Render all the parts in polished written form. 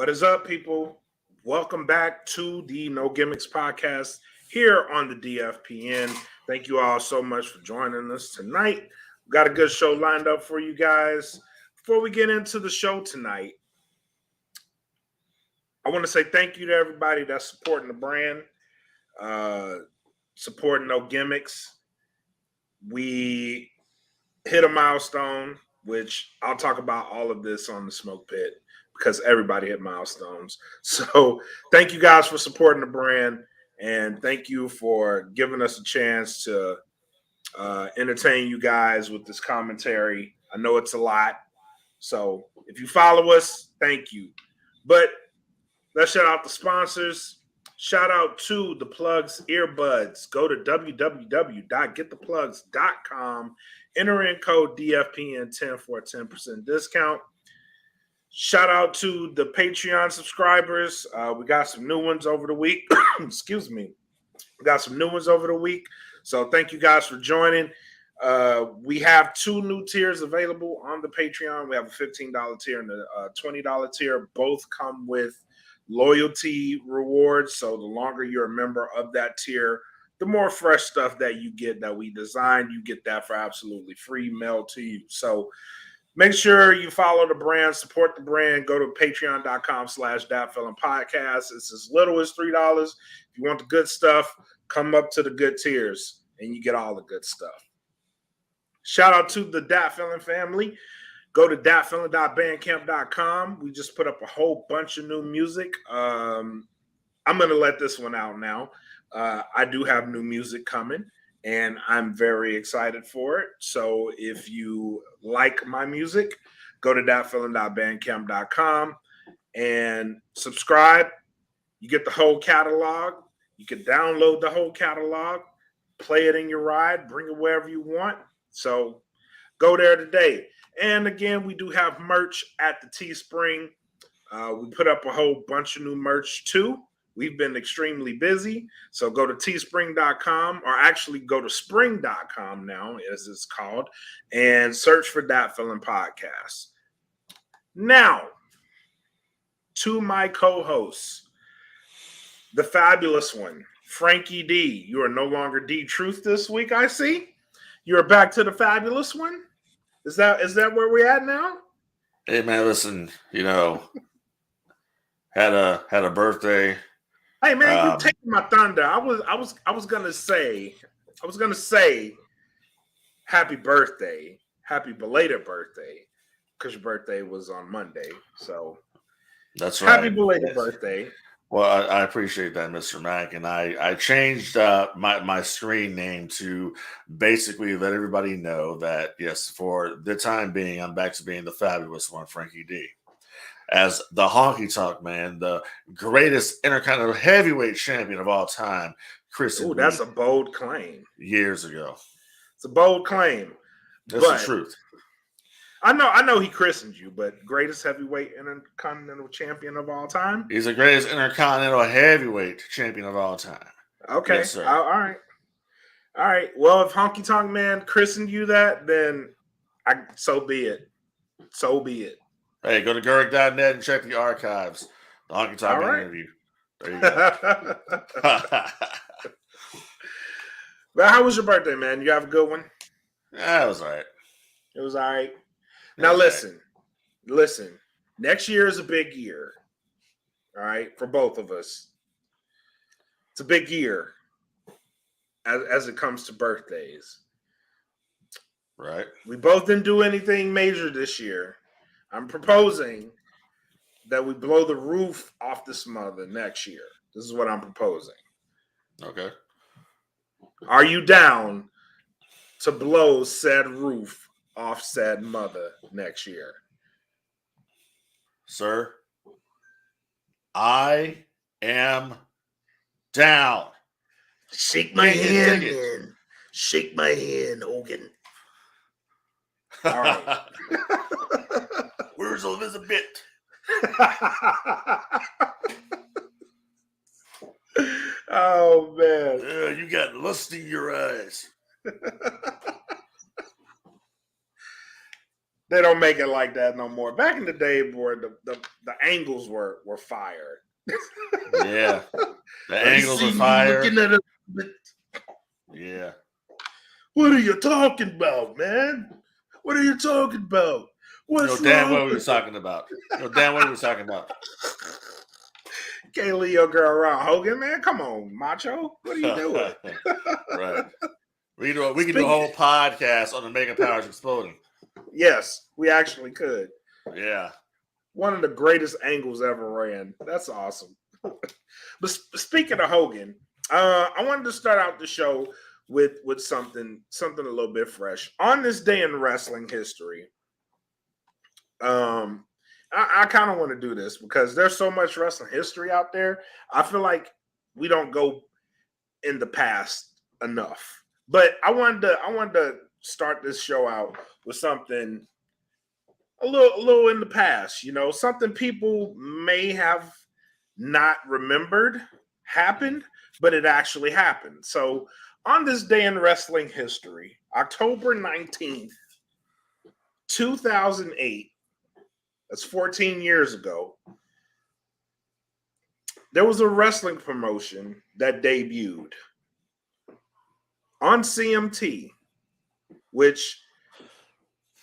What is up, people? Welcome back to the No Gimmicks podcast here on the DFPN. Thank you all so much for joining us tonight. We've got a good show lined up for you guys. Before we get into the show tonight, I want to say thank you to everybody that's supporting the brand, supporting No Gimmicks. We hit a milestone, which I'll talk about all of this on the Smoke Pit because everybody hit milestones. So thank you guys for supporting the brand, and thank you for giving us a chance to entertain you guys with this commentary. I know it's a lot. So if you follow us, thank you. But let's shout out the sponsors. Shout out to the Plugs Earbuds. Go to www.gettheplugs.com. Enter in code DFPN10 for a 10% discount. Shout out to the Patreon subscribers. We got some new ones over the week. Excuse me. We got some new ones over the week. So thank you guys for joining. We have two new tiers available on the Patreon. We have a $15 tier and a $20 tier. Both come with loyalty rewards. So the longer you're a member of that tier, the more fresh stuff that you get that we designed. You get that for absolutely free, mailed to you. So make sure you follow the brand, support the brand. Go to patreon.com/DatFelonPodcast. It's as little as $3. If you want the good stuff, come up to the good tiers and you get all the good stuff. Shout out to the Dat Felon family. Go to datfelon.bandcamp.com. We just put up a whole bunch of new music. I'm going to let this one out now. I do have new music coming, and I'm very excited for it. So if you like my music, go to datfelon.bandcamp.com and subscribe. You get the whole catalog. You can download the whole catalog, play it in your ride, bring it wherever you want. So go there today. And again, we do have merch at the Teespring. We put up a whole bunch of new merch too. We've been extremely busy. So go to teespring.com, or actually go to spring.com now, as it's called, and search for Dat Felon Podcast. Now, to my co-hosts, the fabulous one, Frankie Dee. You are no longer D Truth this week, I see. You're back to the fabulous one. Is that where we're at now? Hey man, listen, had a birthday. Hey man, you taking my thunder. I was gonna say happy birthday, happy belated birthday, because your birthday was on Monday. So that's right. Happy belated birthday. Well, I appreciate that, Mr. Mack, and I changed my screen name to basically let everybody know that, yes, for the time being, I'm back to being the fabulous one, Frankie Dee. As the Honky Tonk Man, the greatest Intercontinental Heavyweight Champion of all time, Chris. Oh, that's a bold claim. Years ago. It's a bold claim. That's the truth. I know he christened you, but greatest heavyweight intercontinental champion of all time? He's the greatest intercontinental heavyweight champion of all time. Okay. Yes, sir. All right. Well, if Honky Tonk Man christened you that, then so be it. So be it. Hey, go to Gurk.net and check the archives. The Honky Tonk Man interview. There you go. Well, how was your birthday, man? You have a good one? Yeah, it was all right. It was all right. Now, listen. Next year is a big year, all right, for both of us. It's a big year as it comes to birthdays. Right. We both didn't do anything major this year. I'm proposing that we blow the roof off this mother next year. This is what I'm proposing. Okay. Are you down to blow said roof off said mother next year? Sir, I am down. Shake my hand, man. Shake my hand, Hogan. All right. Where's Elizabeth? Oh, man. You got lust in your eyes. They don't make it like that no more. Back in the day, boy, the angles were fire. Yeah. The Let me angles see are you fire. looking at it. Yeah. What are you talking about, man? What are you talking about? What's Damn wrong what we with was talking about. Damn what we was talking about. Can't leave your girl around Hogan, man. Come on, macho. What are you doing? Right. We can do a whole podcast on the Mega Powers exploding. Yes, we actually could. Yeah. One of the greatest angles ever ran. That's awesome. But speaking of Hogan, I wanted to start out the show with something a little bit fresh. On this day in wrestling history, I kind of want to do this because there's so much wrestling history out there. I feel like we don't go in the past enough. But I wanted to start this show out with something a little in the past, something people may have not remembered happened, but it actually happened. So on this day in wrestling history, October 19th, 2008, that's 14 years ago, there was a wrestling promotion that debuted on CMT, which,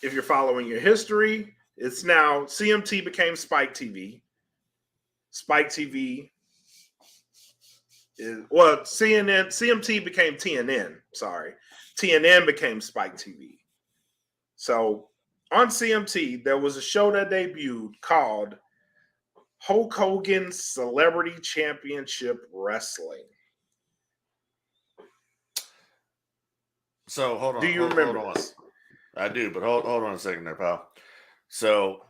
if you're following your history, it's now CMT became Spike TV. Spike TV CMT became TNN. Sorry. TNN became Spike TV. So on CMT, there was a show that debuted called Hulk Hogan Celebrity Championship Wrestling. So hold on. Do you remember this? I do, but hold on a second there, pal. So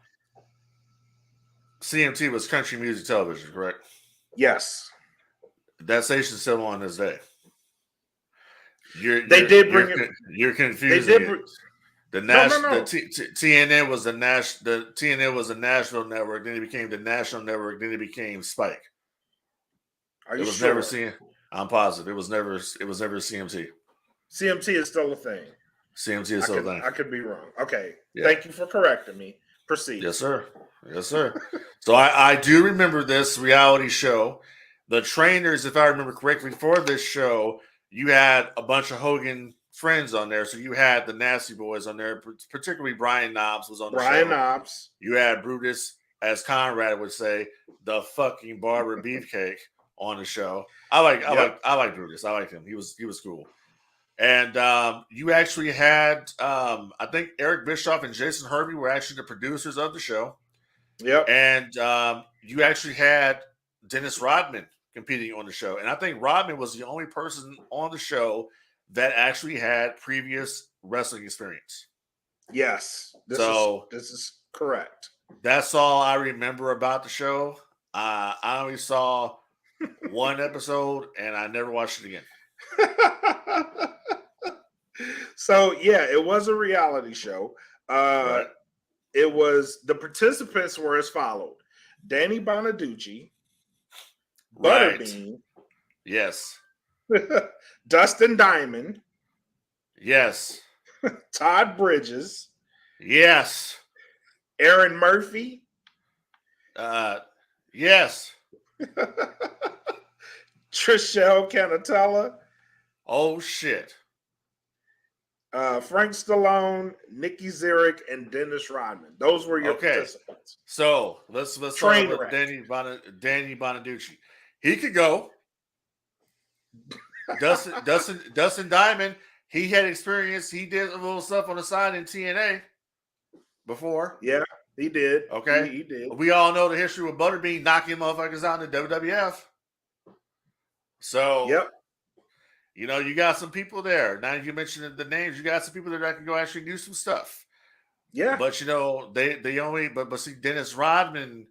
CMT was country music television, correct? Yes. That station's still on this day. You're confusing it. The TNN was the TNN was the national network. Then it became the national network. Then it became Spike. Are you it was sure? Never seen. I'm positive. It was never CMT. CMT is still a thing. CMT is still a thing. I could be wrong. Okay. Yeah. Thank you for correcting me. Proceed. Yes, sir. Yes, sir. So I do remember this reality show. The trainers, if I remember correctly, for this show, you had a bunch of Hogan friends on there. So you had the Nasty Boys on there, particularly Brian Knobbs was on the show. Brian Knobbs. You had Brutus, as Conrad would say, the fucking barber beefcake on the show. I like Brutus. I liked him. He was cool. And you actually had, I think Eric Bischoff and Jason Hervey were actually the producers of the show. Yep. And you actually had Dennis Rodman competing on the show. And I think Rodman was the only person on the show that actually had previous wrestling experience. Yes. This is correct. That's all I remember about the show. I only saw one episode and I never watched it again. So yeah, it was a reality show. Right. It was, the participants were as followed: Danny Bonaducci, Right. Butterbean, Yes. Dustin Diamond, yes, Todd Bridges, yes, Aaron Murphy, yes, Trishelle Canatella, oh shit, Frank Stallone, Nikki Zirik, and Dennis Rodman. Those were your participants. So let's start with Danny Bonaducci. He could go. Dustin Diamond, he had experience. He did a little stuff on the side in TNA before. Yeah, he did. Okay. He did. We all know the history with Butterbean knocking motherfuckers out in the WWF. So, yep. You got some people there. Now you mentioned the names. You got some people there that can go actually do some stuff. Yeah. But, they only, but see, Dennis Rodman,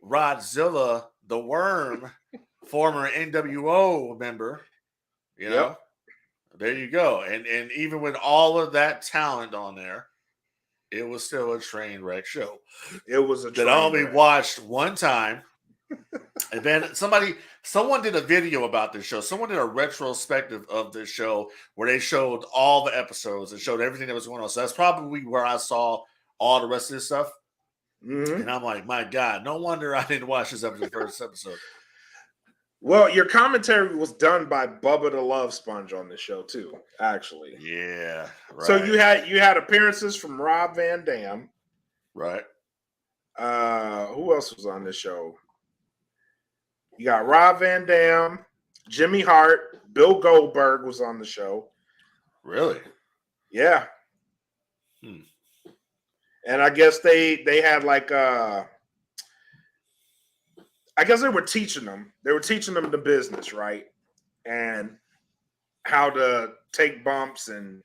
Rodzilla, the Worm, former NWO member, Yep. There you go. And even with all of that talent on there, it was still a train wreck show. It was a train that I only wreck. Watched one time. And then someone did a video about this show. Someone did a retrospective of this show where they showed all the episodes and showed everything that was going on. So that's probably where I saw all the rest of this stuff. Mm-hmm. And I'm like, my God, no wonder I didn't watch this episode, first episode. Well, your commentary was done by Bubba the Love Sponge on the show too, actually. Yeah, right. So you had appearances from Rob Van Dam. Right. Who else was on this show? You got Rob Van Dam, Jimmy Hart, Bill Goldberg was on the show. Really? Yeah. And I guess they had like I guess they were teaching them. They were teaching them the business, right? And how to take bumps, and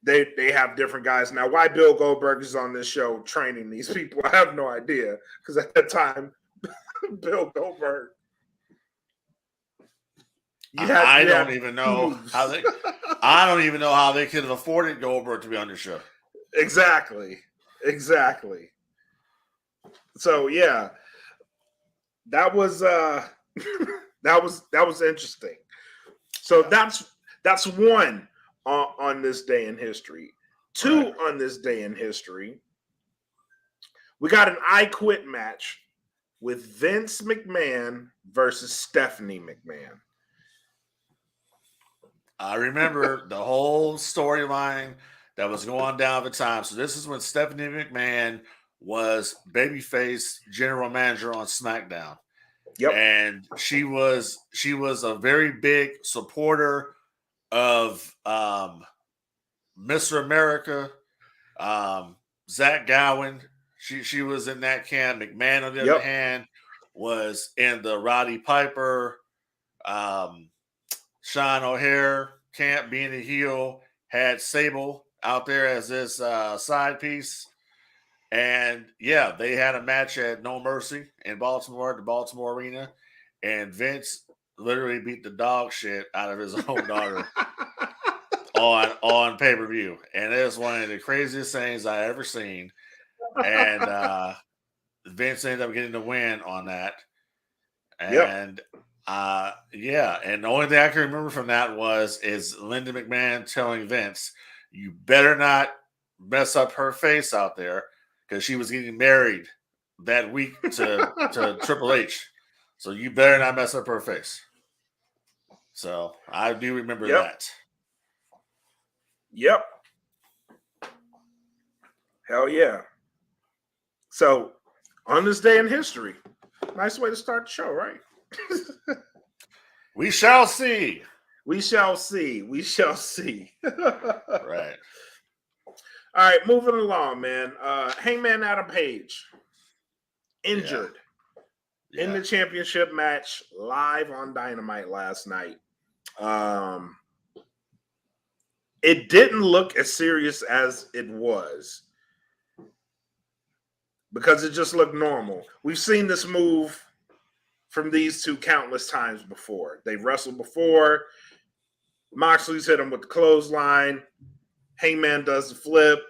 they have different guys. Now, why Bill Goldberg is on this show training these people, I have no idea. Because at that time, Bill Goldberg. I don't even know how they could have afforded Goldberg to be on the show. Exactly. So yeah, that was that was interesting. So that's one on this day in history. Two, right. On this day in history, we got an I Quit match with Vince McMahon versus Stephanie McMahon. I remember the whole storyline that was going down at the time. So this is when Stephanie McMahon was babyface general manager on SmackDown. Yep. And she was a very big supporter of Mr. America, Zach Gowen. She was in that camp. McMahon, on the other hand, was in the Roddy Piper, Sean O'Hare camp, being a heel. Had Sable out there as this side piece. And yeah, they had a match at No Mercy in Baltimore, at the Baltimore Arena. And Vince literally beat the dog shit out of his own daughter on pay-per-view. And it was one of the craziest things I ever seen. And Vince ended up getting the win on that. And and the only thing I can remember from that is Linda McMahon telling Vince, you better not mess up her face out there, because she was getting married that week to Triple H. So you better not mess up her face. So I do remember that. Yep. Hell yeah. So on this day in history, nice way to start the show, right? We shall see. We shall see. Right. All right, moving along, man. Hangman Adam Page injured in the championship match live on Dynamite last night. It didn't look as serious as it was, because it just looked normal. We've seen this move from these two countless times before. They've wrestled before. Moxley's hit him with the clothesline. Hangman does the flip.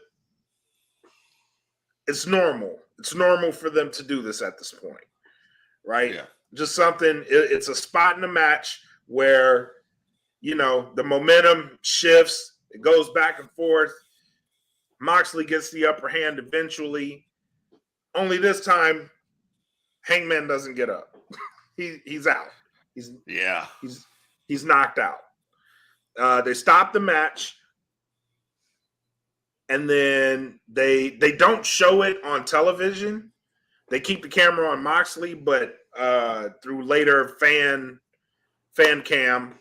It's normal. It's normal for them to do this at this point, right? Yeah. Just something. It's a spot in the match where, the momentum shifts. It goes back and forth. Moxley gets the upper hand eventually. Only this time, Hangman doesn't get up. He's out. He's knocked out. They stop the match, and then they don't show it on television. They keep the camera on Moxley, but through later fan cam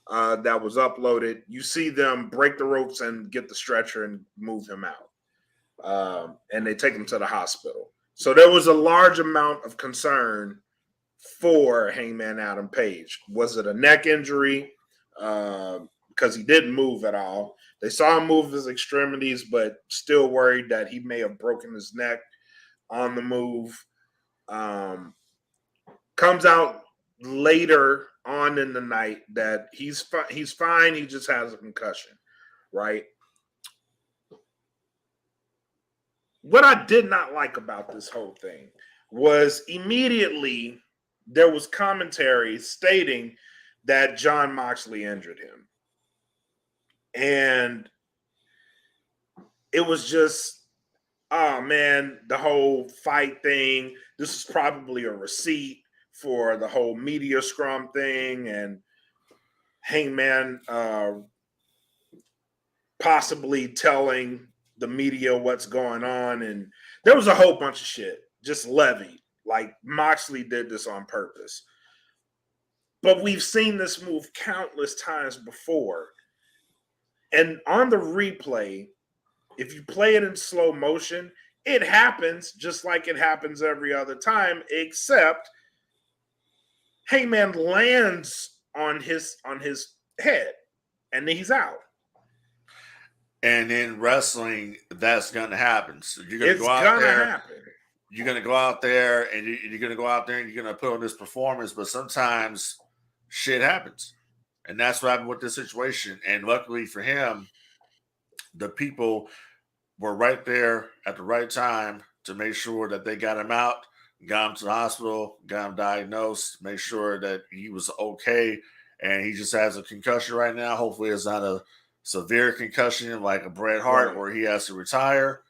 that was uploaded, you see them break the ropes and get the stretcher and move him out. And they take him to the hospital. So there was a large amount of concern for Hangman Adam Page. Was it a neck injury? Because he didn't move at all. They saw him move his extremities, but still worried that he may have broken his neck on the move. Comes out later on in the night that he's fine. He just has a concussion, right? What I did not like about this whole thing was immediately there was commentary stating that Jon Moxley injured him. And it was just Oh man, the whole fight thing. This is probably a receipt for the whole media scrum thing, and Hangman possibly telling the media what's going on, and there was a whole bunch of shit just levied. Like Moxley did this on purpose. But we've seen this move countless times before. And on the replay, if you play it in slow motion, it happens just like it happens every other time, except Hangman lands on his head and he's out. And in wrestling, that's going to happen. So you're going to It's go out gonna there. happen. You're going to go out there, and you're going to go out there, and you're going to put on this performance. But sometimes shit happens, and that's what happened with this situation. And luckily for him, the people were right there at the right time to make sure that they got him out, got him to the hospital, got him diagnosed, make sure that he was okay. And he just has a concussion right now. Hopefully, it's not a severe concussion like a Bret Hart where he has to retire.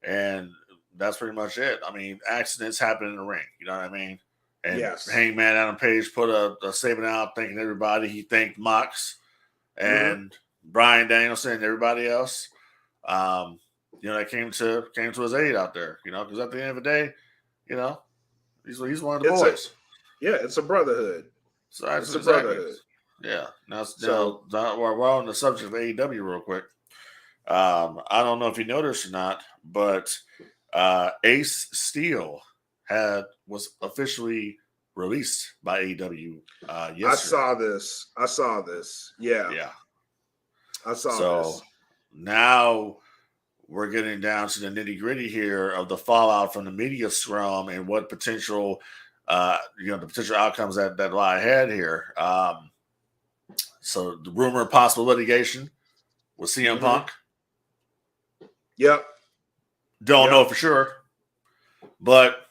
And that's pretty much it. I mean, accidents happen in the ring. You know what I mean? And Yes. Hangman Adam Page put a statement out thanking everybody. He thanked Mox and Bryan Danielson and everybody else. That came to his aid out there. Because at the end of the day, he's one of the boys. It's a brotherhood. So it's a brotherhood. Yeah. Now we're on the subject of AEW real quick. I don't know if you noticed or not, but Ace Steel was officially released by AEW yesterday. I saw this. Yeah. I saw this. Now we're getting down to the nitty-gritty here of the fallout from the media scrum and what potential the potential outcomes that lie ahead here. So the rumor of possible litigation with CM Punk. Yep. Don't know for sure. But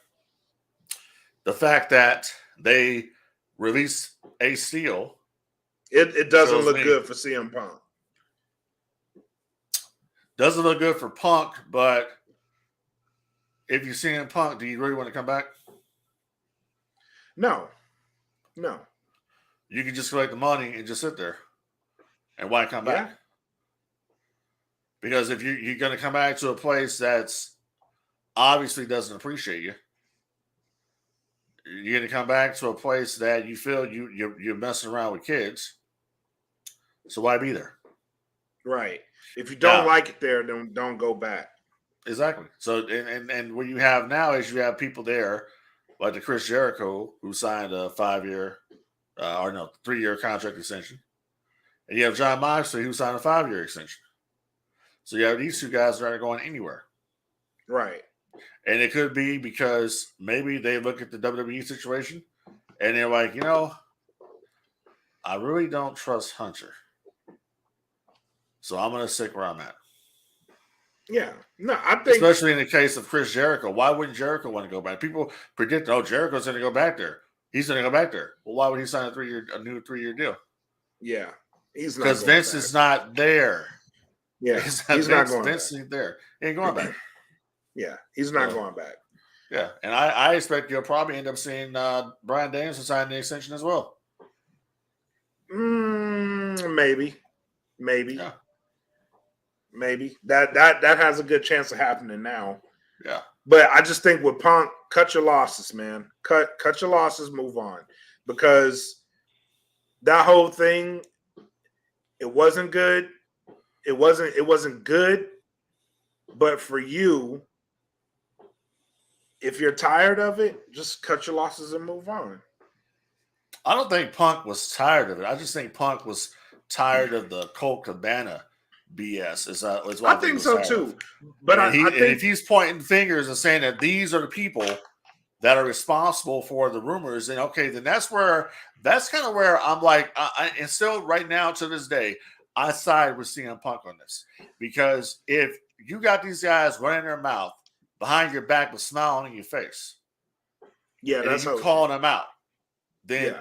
the fact that they released Ace Steel, it doesn't look good for CM Punk. Doesn't look good for Punk, but if you're CM Punk, do you really want to come back? No. You can just collect the money and just sit there. And why come back? Yeah. Because if you're going to come back to a place that's obviously doesn't appreciate you, you're going to come back to a place that you feel you're messing around with kids. So why be there? Right. If you don't like it there, then don't go back. Exactly. So and what you have now is you have people there like the Chris Jericho who signed a 3-year contract extension. And you have John Moxley who signed a 5-year extension. So you have these two guys that aren't going anywhere. Right. And it could be because maybe they look at the WWE situation and they're like, I really don't trust Hunter. So I'm going to stick where I'm at. Yeah. No, I think. Especially in the case of Chris Jericho. Why wouldn't Jericho want to go back? People predict, Jericho's going to go back there. He's going to go back there. Well, why would he sign a new 3-year deal? Yeah. He's not. Because Vince is not there. Yeah. He's not going Vince back. Ain't there. He ain't going back. Yeah. He's not going back. Yeah. And I expect you'll probably end up seeing Bryan Danielson sign the extension as well. Maybe. Yeah. Maybe. That has a good chance of happening now. Yeah. But I just think with Punk, cut your losses, man. Cut your losses, move on. Because that whole thing, it wasn't good. It wasn't good. But for you, if you're tired of it, just cut your losses and move on. I don't think Punk was tired of it. I just think Punk was tired of the Colt Cabana BS. I think so too. But I think if he's pointing fingers and saying that these are the people that are responsible for the rumors, then okay, then that's kind of where I'm like, and still right now to this day, I side with CM Punk on this. Because if you got these guys running their mouth behind your back but smiling in your face, that's you calling them out, then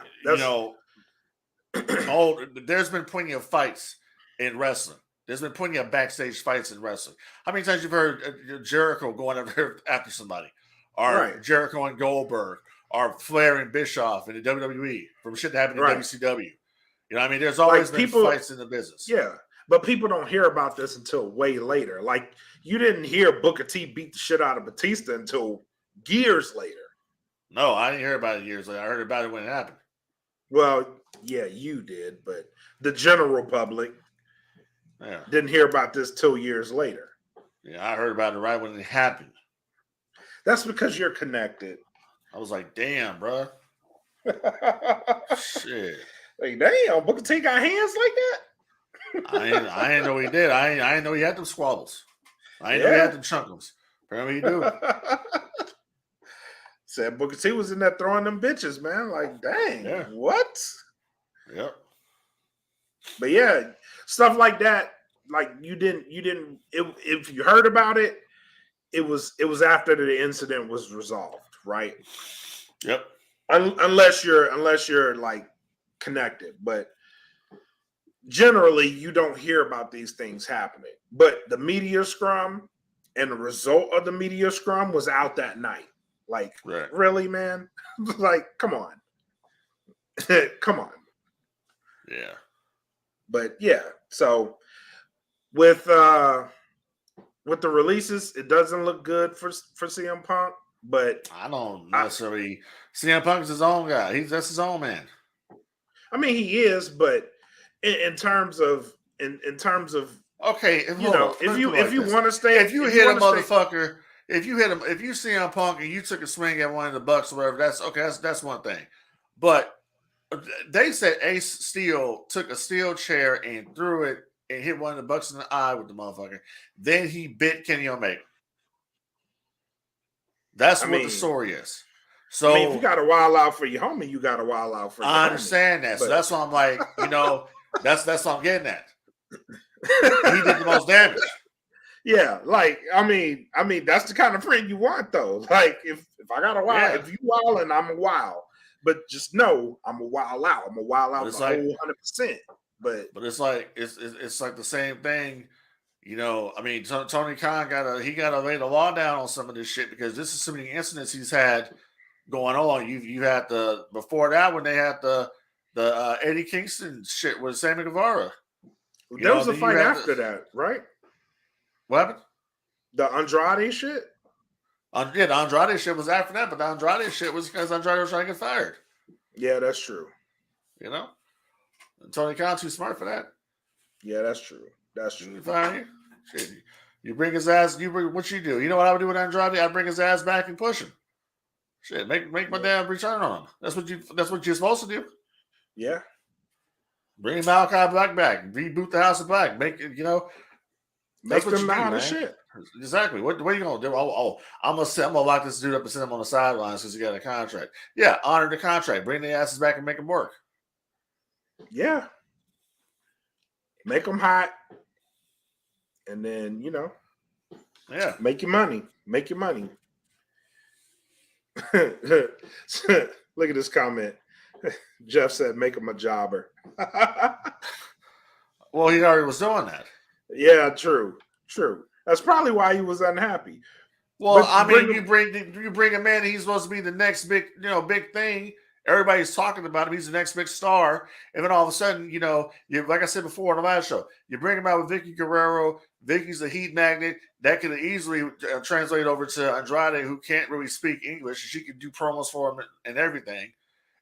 there's been plenty of fights in wrestling. There's been plenty of backstage fights in wrestling. How many times you've heard Jericho going over there after somebody, or Right. Jericho and Goldberg, or Flair and Bischoff in the WWE from shit that happened in Right. WCW? You know what I mean? There's always been fights in the business. Yeah, but people don't hear about this until way later. Like, you didn't hear Booker T beat the shit out of Batista until years later. No, I didn't hear about it years later. I heard about it when it happened. Well, yeah, you did, but the general public didn't hear about this till years later. Yeah, I heard about it right when it happened. That's because you're connected. I was like, damn, bro. Shit. Like, damn, Booker T got hands like that? I didn't know he did. I didn't know he had them squabbles. I didn't know he had them chunkums. Apparently he do. Said Booker T was in there throwing them bitches, man. Like, dang, what? Yep. But yeah, stuff like that. Like, you didn't. If you heard about it, it was after the incident was resolved, right? Yep. Unless you're like connected, but generally you don't hear about these things happening. But the media scrum and the result of the media scrum was out that night. Like, really, man? Like, come on. Come on. Yeah. But yeah, so with the releases, it doesn't look good for CM Punk, but I don't necessarily CM Punk is his own guy. That's his own man. I mean, he is, but in terms of okay, you know, if you want to stay, if you hit a motherfucker, if you CM Punk and you took a swing at one of the Bucks or whatever, that's okay. That's one thing. But they said Ace Steel took a steel chair and threw it and hit one of the Bucks in the eye with the motherfucker. Then he bit Kenny Omega. That's what the story is. So if you got to wild out for your homie, you got to wild out for your homie. I understand that. So that's why I'm like, that's what I'm getting at. He did the most damage. Yeah, like I mean, that's the kind of friend you want, though. Like, if I got a wild, if you wild and I'm a wild, but just know I'm a wild out. I'm a wild out the whole 100%. But it's like it's like the same thing. You know, I mean, Tony Khan got to lay the law down on some of this shit because this is so many incidents he's had going on. You had before that when they had the Eddie Kingston shit with Sammy Guevara. There was a fight after that, right? What happened? The Andrade shit? Yeah, the Andrade shit was after that, but the Andrade shit was because Andrade was trying to get fired. Yeah, that's true. You know? And Tony Khan too smart for that. Yeah, that's true. That's true. Fine. Shit. You bring his ass, what you do? You know what I would do with Andrade? I'd bring his ass back and push him. Shit, make my damn return on him. That's what you're supposed to do. Yeah. Bring Malachi Black back. Reboot the House of Black. Make it, make them mad as shit. Exactly. What are you gonna do? I'm gonna lock this dude up and send him on the sidelines because he got a contract. Yeah, honor the contract. Bring the asses back and make them work. Yeah. Make them hot. And then, make your money. Make your money. Look at this comment. Jeff said, make him a jobber. Well, he already was doing that. Yeah, true. That's probably why he was unhappy. Well, you bring a man, he's supposed to be the next big thing. Everybody's talking about him. He's the next big star. And then all of a sudden, like I said before on the last show, you bring him out with Vicky Guerrero. Vicky's a heat magnet. That could easily translate over to Andrade, who can't really speak English. She could do promos for him and everything.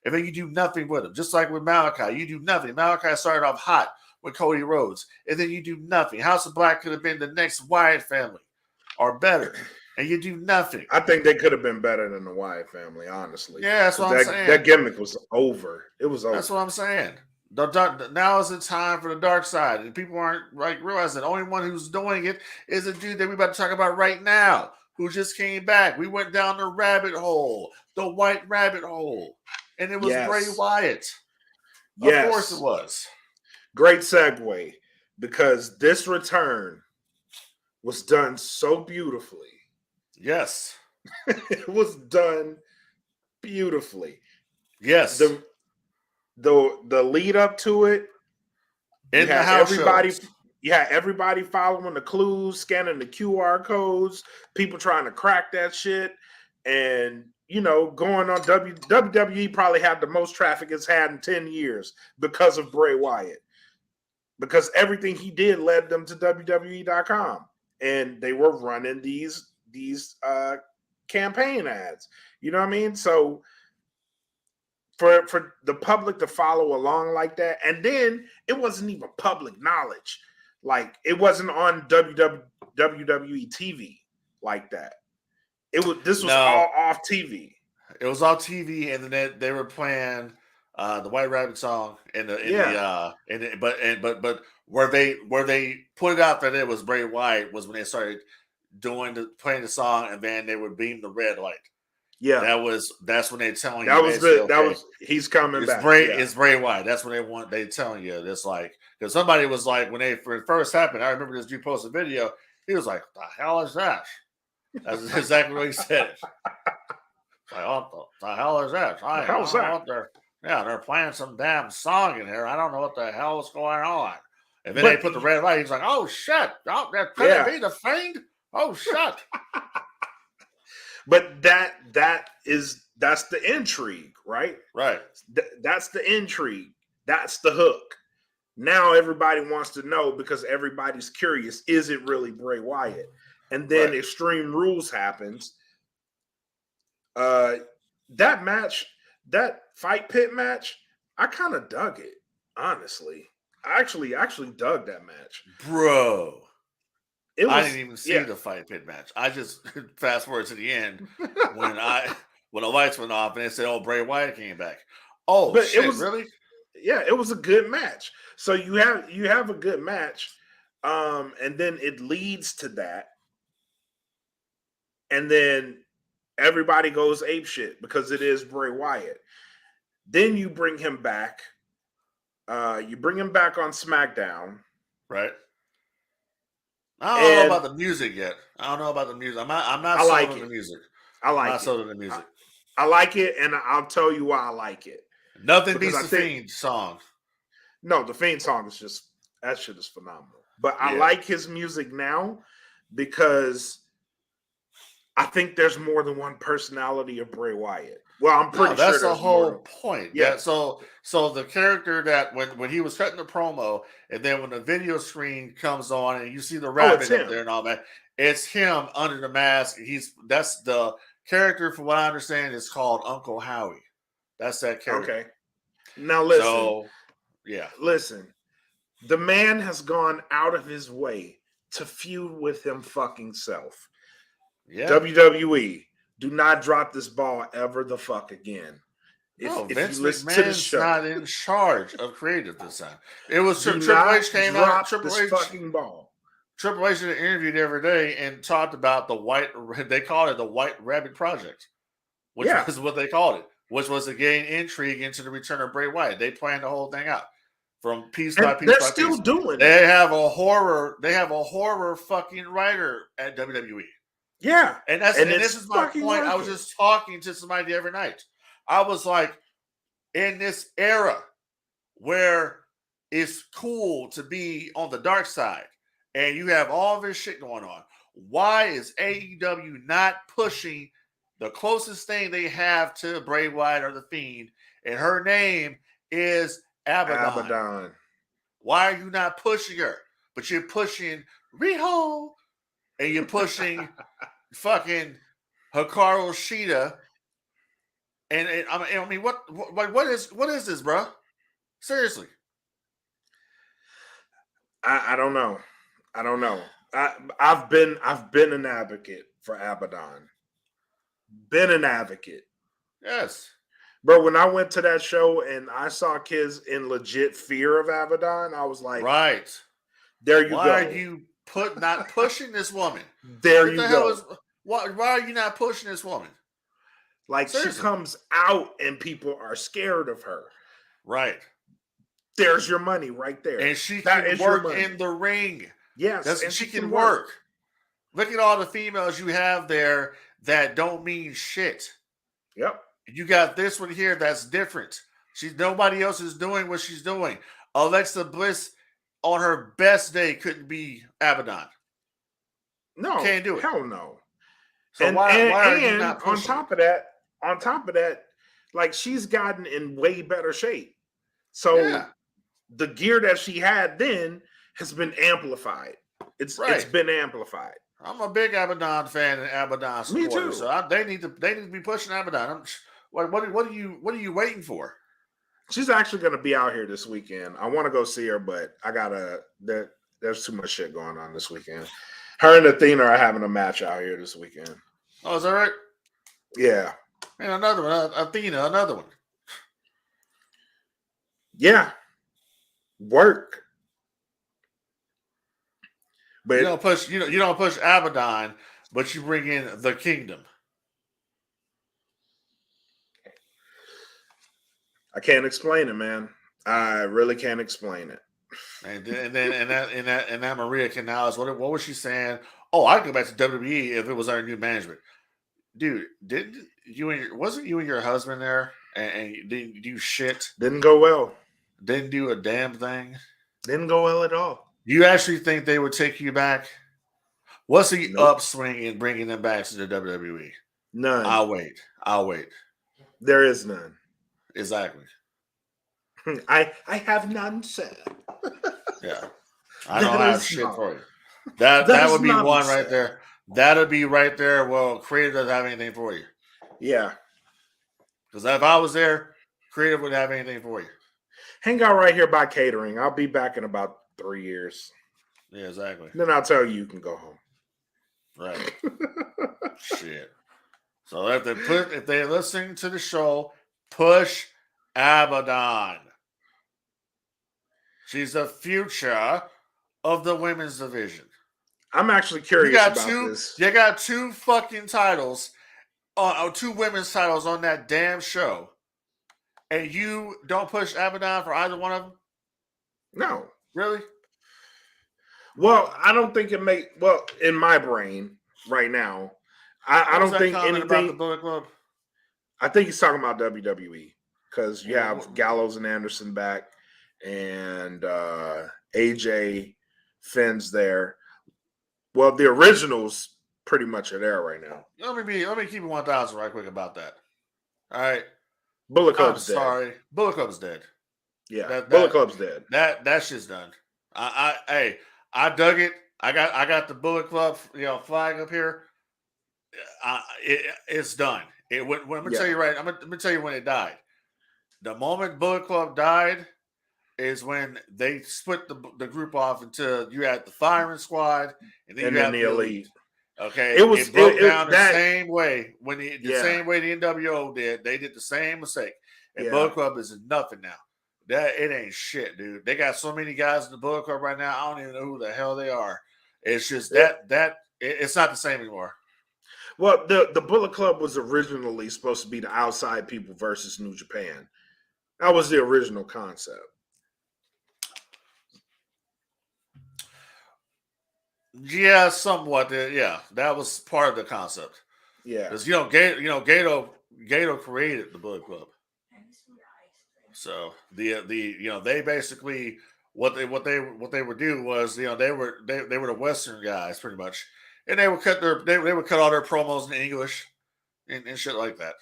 And then you do nothing with him. Just like with Malachi, you do nothing. Malachi started off hot with Cody Rhodes. And then you do nothing. House of Black could have been the next Wyatt family or better. And you do nothing. I think they could have been better than the Wyatt family, honestly. Yeah, that's what I'm saying. That gimmick was over. It was over. That's what I'm saying. Now is the time for the dark side. And people aren't realizing the only one who's doing it is a dude that we're about to talk about right now, who just came back. We went down the rabbit hole, the white rabbit hole. And it was Bray Wyatt. Of course it was. Great segue, because this return was done so beautifully. Yes. It was done beautifully. Yes. The lead up to it. In the house shows. You had everybody following the clues, scanning the QR codes, people trying to crack that shit, and going on WWE probably had the most traffic it's had in 10 years because of Bray Wyatt. Because everything he did led them to WWE.com. And they were running these campaign ads. You know what I mean? So for the public to follow along like that, and then it wasn't even public knowledge. Like, it wasn't on WWE TV like that. This was all off TV. It was on TV, and then they were playing the White Rabbit song but where they put it out that it was Bray Wyatt was when they started playing the song, and then they would beam the red light. Yeah, that's when they're telling that you he's coming back. It's Bray Wyatt. That's what they telling you. It's like, because somebody was like, when it first happened, I remember this dude posted a video. He was like, "The hell is that?" That's exactly what he said. Like, what the hell is that? How's that? They're playing some damn song in here. I don't know what the hell is going on. And then they put the red light. He's like, "Oh shit! Oh, could it be the Fiend? Oh shit!" But that's the intrigue, right? Right. That's the intrigue. That's the hook. Now everybody wants to know, because everybody's curious, is it really Bray Wyatt? And then Extreme Rules happens. That match, that fight pit match, I kind of dug it, honestly. I actually dug that match. Bro. I didn't even see the fight pit match. I just fast forward to the end when the lights went off and they said, "Oh, Bray Wyatt came back." Oh, but shit, really? Yeah, it was a good match. So you have a good match, and then it leads to that, and then everybody goes apeshit because it is Bray Wyatt. Then you bring him back. You bring him back on SmackDown, right? I don't know about the music yet. I'm not sold on the music. I like it. Not sold on the music. I like it, and I'll tell you why I like it. Nothing beats the Fiend song. No, the Fiend song is that shit is phenomenal. But I like his music now because I think there's more than one personality of Bray Wyatt. Well, I'm pretty sure that's the whole point. Yeah. So the character that when he was cutting the promo, and then when the video screen comes on and you see the rabbit up there and all that, it's him under the mask. That's the character, from what I understand, is called Uncle Howie. That's that character. Okay. Now listen. So, listen. The man has gone out of his way to feud with him fucking self. Yeah. WWE, do not drop this ball ever the fuck again. Vince McMahon's not in charge of creative this time. It was Triple H came out. Triple H fucking ball. Triple H did an interview every day and talked about they called it the White Rabbit Project, which was what they called it, which was to gain intrigue into the return of Bray Wyatt. They planned the whole thing out from piece by piece. They're still doing it. They have a horror fucking writer at WWE. Yeah. And this is my point. Working. I was just talking to somebody the other night. I was like, in this era where it's cool to be on the dark side and you have all this shit going on, why is AEW not pushing the closest thing they have to Bray Wyatt or the Fiend, and her name is Abaddon? Why are you not pushing her? But you're pushing Riho, and you're pushing fucking Hikaru Shida. And I mean, what is this, bro? Seriously, I don't know. I've been an advocate for Abaddon. Been an advocate. Yes, bro. When I went to that show and I saw kids in legit fear of Abaddon, I was like, right there you go. Why are you not pushing this woman? There you go. Why are you not pushing this woman? Like, seriously. She comes out and people are scared of her. Right. There's your money right there. And she can work in the ring. Yes. And she can work. Look at all the females you have there that don't mean shit. Yep. You got this one here that's different. Nobody else is doing what she's doing. Alexa Bliss on her best day couldn't be Abaddon. No, Can't do it. Hell no. So And why are you not on pushing top of that, like she's gotten in way better shape. So Yeah. the gear that she had then has been amplified. It's been amplified. I'm a big Abaddon fan and Abaddon supporter, Me too. so they need to be pushing Abaddon. What are you waiting for? She's actually going to be out here this weekend. I want to go see her, but there's too much shit going on this weekend. Her and Athena are having a match out here this weekend. Oh, is that right? Yeah. And another one, Athena, another one. Yeah. Work. But you don't push Abaddon, but you bring in the Kingdom. I can't explain it, man. I really can't explain it. And that Maria Canales, what was she saying? Oh, I'd go back to WWE if it was our new management. Dude, wasn't you and your husband there and didn't do shit? Didn't go well. Didn't do a damn thing. Didn't go well at all. You actually think they would take you back? What's the upswing in bringing them back to the WWE? None. I'll wait. There is none. Exactly. I have none, sir. Yeah. I don't have shit for you. That would be one right there. That'll be right there. Well, Creative doesn't have anything for you. Yeah. Because if I was there, Creative would have anything for you. Hang out right here by catering. I'll be back in about 3 years. Yeah, exactly. Then I'll tell you can go home. Right. Shit. So if they're listening to the show, push Abaddon. She's the future of the women's division. I'm actually curious about this. You got 2 fucking titles, 2 women's titles on that damn show, and you don't push Abaddon for either one of them? No. Really? Well, I don't think it in my brain right now, I don't think anything about the Bullet Club. I think he's talking about WWE because you have Gallows and Anderson back, and AJ Finn's there. Well, the originals pretty much are there right now. Let me keep it 1,000 right quick about that. All right. Bullet Club's dead. Sorry. Bullet Club's dead. Yeah. Bullet Club's dead. That shit's done. I dug it. I got the Bullet Club, flag up here. It's done. Let me tell you right. Let me tell you when it died. The moment Bullet Club died is when they split the group off into you had the Firing Squad and then you had the Elite. Okay, it broke down the same way same way the NWO did. They did the same mistake, and Bullet Club is nothing now. It ain't shit, dude. They got so many guys in the Bullet Club right now. I don't even know who the hell they are. It's just it's not the same anymore. Well, the Bullet Club was originally supposed to be the outside people versus New Japan. That was the original concept. Yeah, somewhat. Yeah, that was part of the concept. Yeah, because Gato created the Bullet Club. So they basically what they would do was they were the Western guys pretty much, and they would cut all their promos in English and shit like that.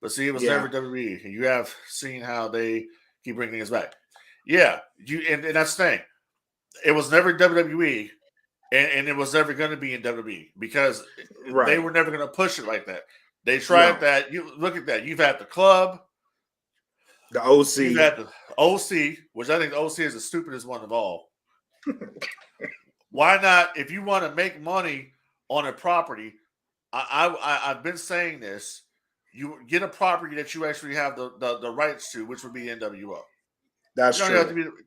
But see, it was never WWE, and you have seen how they keep bringing us back. Yeah, and that's the thing. It was never WWE, and it was never going to be in WWE because they were never going to push it like that. They tried that. You look at that. You've had the club, the OC. You've had the OC, which I think the OC is the stupidest one of all. Why not? If you want to make money on a property, I've been saying this. You get a property that you actually have the rights to, which would be NWO. That's true.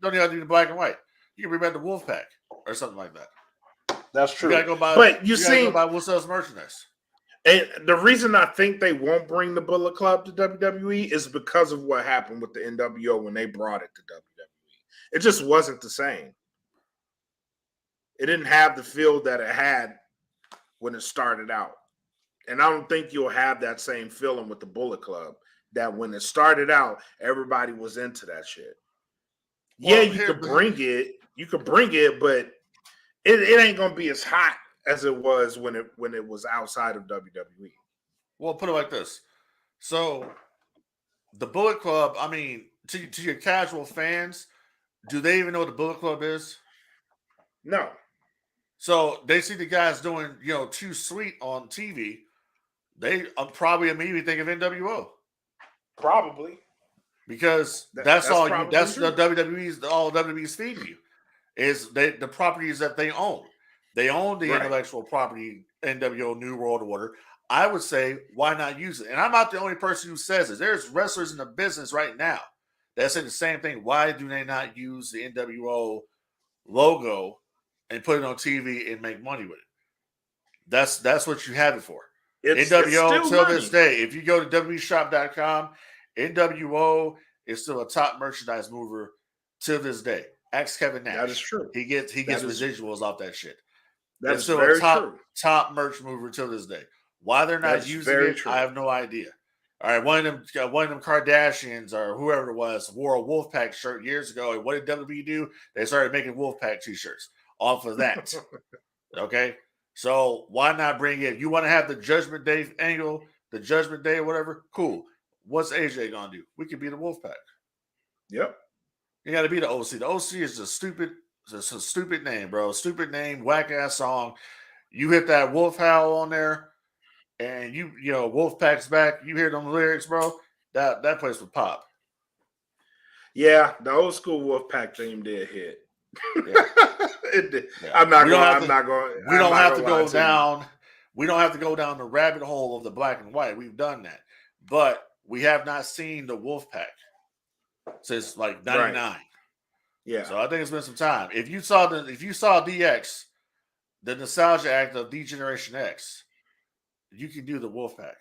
Don't even have to be black and white. You can bring back the Wolfpack or something like that. That's true. You gotta go buy, but you see, go buy what sells merchandise. And the reason I think they won't bring the Bullet Club to WWE is because of what happened with the NWO when they brought it to WWE. It just wasn't the same. It didn't have the feel that it had when it started out. And I don't think you'll have that same feeling with the Bullet Club, that when it started out, everybody was into that shit. Yeah, Well, you here, could bring it. You could bring it, but it ain't gonna be as hot as it was when it was outside of WWE. well, put it like this. So the Bullet Club, I mean, to your casual fans, do they even know what the Bullet Club is? No, So they see the guys doing, Too Sweet on TV. They probably immediately think of NWO probably because that's probably That's the true. WWE's all WWE's feeding you is the properties that they own. They own the Right. intellectual property NWO New World Order. I would say why not use it? And I'm not the only person who says this. There's wrestlers in the business right now that say the same thing. Why do they not use the NWO logo and put it on TV and make money with it? That's what you have it for. It's NWO still till this money. day, if you go to WWEshop.com, NWO is still a top merchandise mover to this day. Ask Kevin That is Nash. true. He gets That is residuals off that shit. that It's is still a very true. top merch mover till this day. Why they're That not is using very it, I true. have no idea. All right, one of them Kardashians or whoever it was wore a Wolfpack shirt years ago. And what did WWE do? They started making Wolfpack t-shirts off of that. Okay, so why not bring it? You want to have the Judgment Day angle, the Judgment Day or whatever? Cool. What's AJ gonna do? We could be the Wolfpack. Yep. You got to be the OC. The OC is just a stupid name, bro. Stupid name, whack ass song. You hit that wolf howl on there, and Wolfpack's back. You hear them lyrics, bro. That place would pop. Yeah, the old school Wolfpack theme did hit. Yeah, It did. yeah. I'm not going. I'm not going. We I'm don't not have to going to lie go to you. down. We don't have to go down the rabbit hole of the black and white. We've done that, but we have not seen the Wolfpack since like Right. '99. Yeah. So I think it's been some time. If you saw DX, the nostalgia act of D Generation X, you can do the Wolfpack.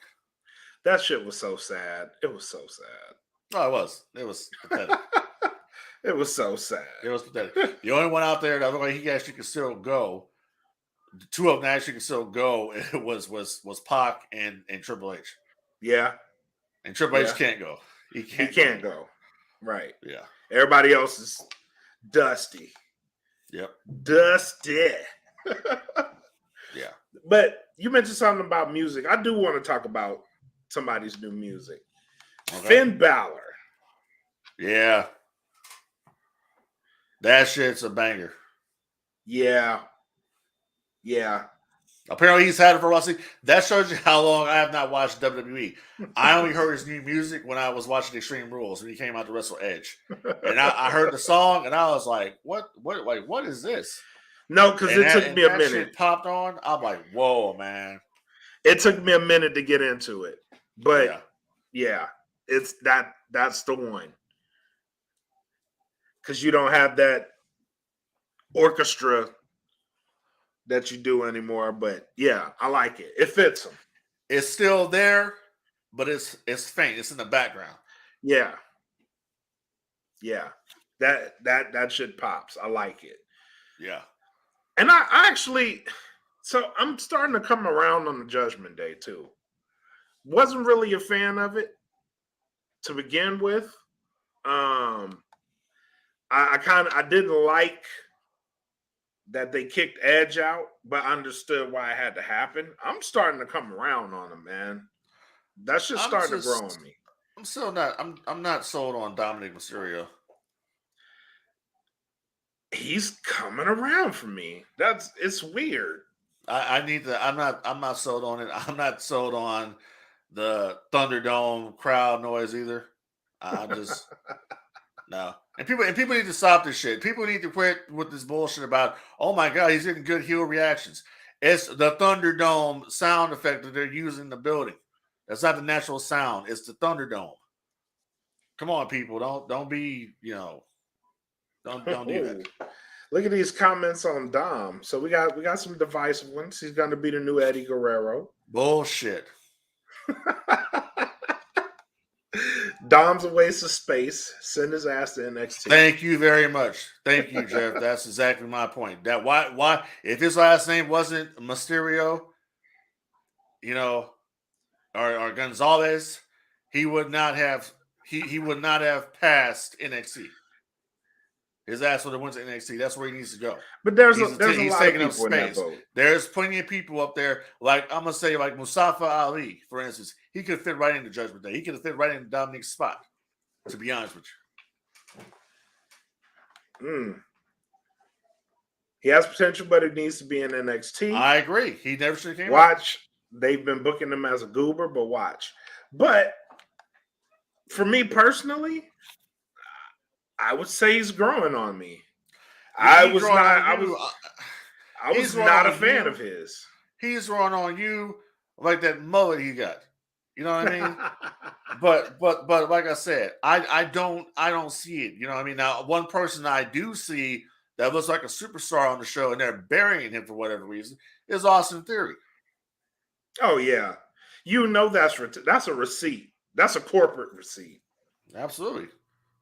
That shit was so sad. It was so sad. No, it was. It was pathetic. It was so sad. It was pathetic. The only one out there that looked like he actually could still go, the two of them actually could still go, it was Pac and Triple H. Yeah. And Triple H can't go. He can't go. Right. Yeah. Everybody else is dusty. Yep. Dusty. Yeah. But you mentioned something about music. I do want to talk about somebody's new music. Okay. Finn Balor. Yeah. That shit's a banger. Yeah. Yeah. Apparently he's had it for a while. See, that shows you how long I have not watched WWE. I only heard his new music when I was watching Extreme Rules when he came out to wrestle Edge. And I heard the song and I was like, what is this? No, because it took me a minute. Shit popped on. I'm like, whoa, man. It took me a minute to get into it. But yeah it's that's the one. Because you don't have that orchestra that you do anymore. But yeah, I like it. It fits him. It's still there, but it's faint. It's in the background. Yeah. Yeah. That shit pops. I like it. Yeah. And I actually, so I'm starting to come around on the Judgment Day too. Wasn't really a fan of it to begin with. I didn't like that they kicked Edge out, but I understood why it had to happen. I'm starting to come around on him, man. That's just starting to grow on me. I'm still not. I'm not sold on Dominic Mysterio. He's coming around for me. It's weird. I need to. I'm not sold on it. I'm not sold on the Thunderdome crowd noise either. I just no. And people need to stop this shit. People need to quit with this bullshit about, oh my god, he's getting good heel reactions. It's the Thunderdome sound effect that they're using in the building. That's not the natural sound. It's the Thunderdome. Come on, people. Don't be, don't do that. Look at these comments on Dom. So we got some divisive ones. He's going to be the new Eddie Guerrero. Bullshit. Dom's a waste of space. Send his ass to NXT. Thank you very much. Thank you, Jeff. That's exactly my point. That why if his last name wasn't Mysterio, or Gonzalez, he would not have passed NXT. His ass would have went to NXT. That's where he needs to go. But there's a He's lot of taking up people in that space. boat. There's plenty of people up there. Like I'm gonna say, like Mustafa Ali, for instance, he could fit right into Judgment Day. He could have fit right into Dominic's spot. To be honest with you. He has potential, but he needs to be in NXT. I agree. He never should have came. Watch. They've been booking him as a goober, but watch. But for me personally, I would say he's growing on me. I was not a fan of his. He's growing on you like that mullet he got. You know what I mean? but like I said, I don't see it. You know what I mean? Now, one person I do see that looks like a superstar on the show and they're burying him for whatever reason is Austin Theory. Oh yeah, you know that's a receipt. That's a corporate receipt. Absolutely.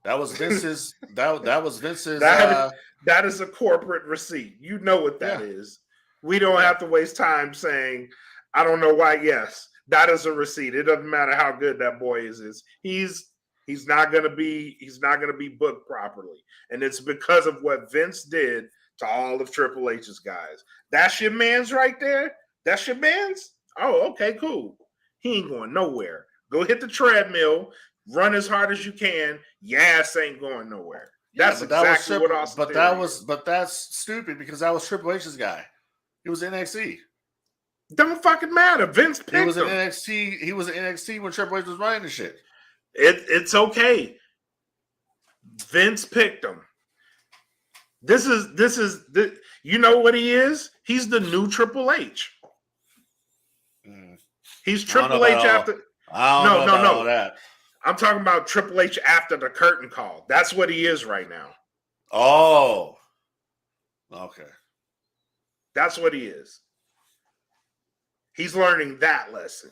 That was Vince's. that was Vince's. That is a corporate receipt. You know what that is. We don't have to waste time saying, I don't know why. Yes, that is a receipt. It doesn't matter how good that boy is. He's not gonna be booked properly, and it's because of what Vince did to all of Triple H's guys. That's your man's right there. That's your man's. Oh, okay, cool. He ain't going nowhere. Go hit the treadmill. Run as hard as you can. Your ass ain't going nowhere. That's exactly what Austin Theory is. But that's stupid because that was Triple H's guy. He was in NXT. Don't fucking matter. Vince picked him. He was in NXT. He was in NXT when Triple H was running the shit. It's okay. Vince picked him. This is you know what he is? He's the new Triple H. He's Triple H after. No. That. I'm talking about Triple H after the curtain call. That's what he is right now. Oh. Okay. That's what he is. He's learning that lesson.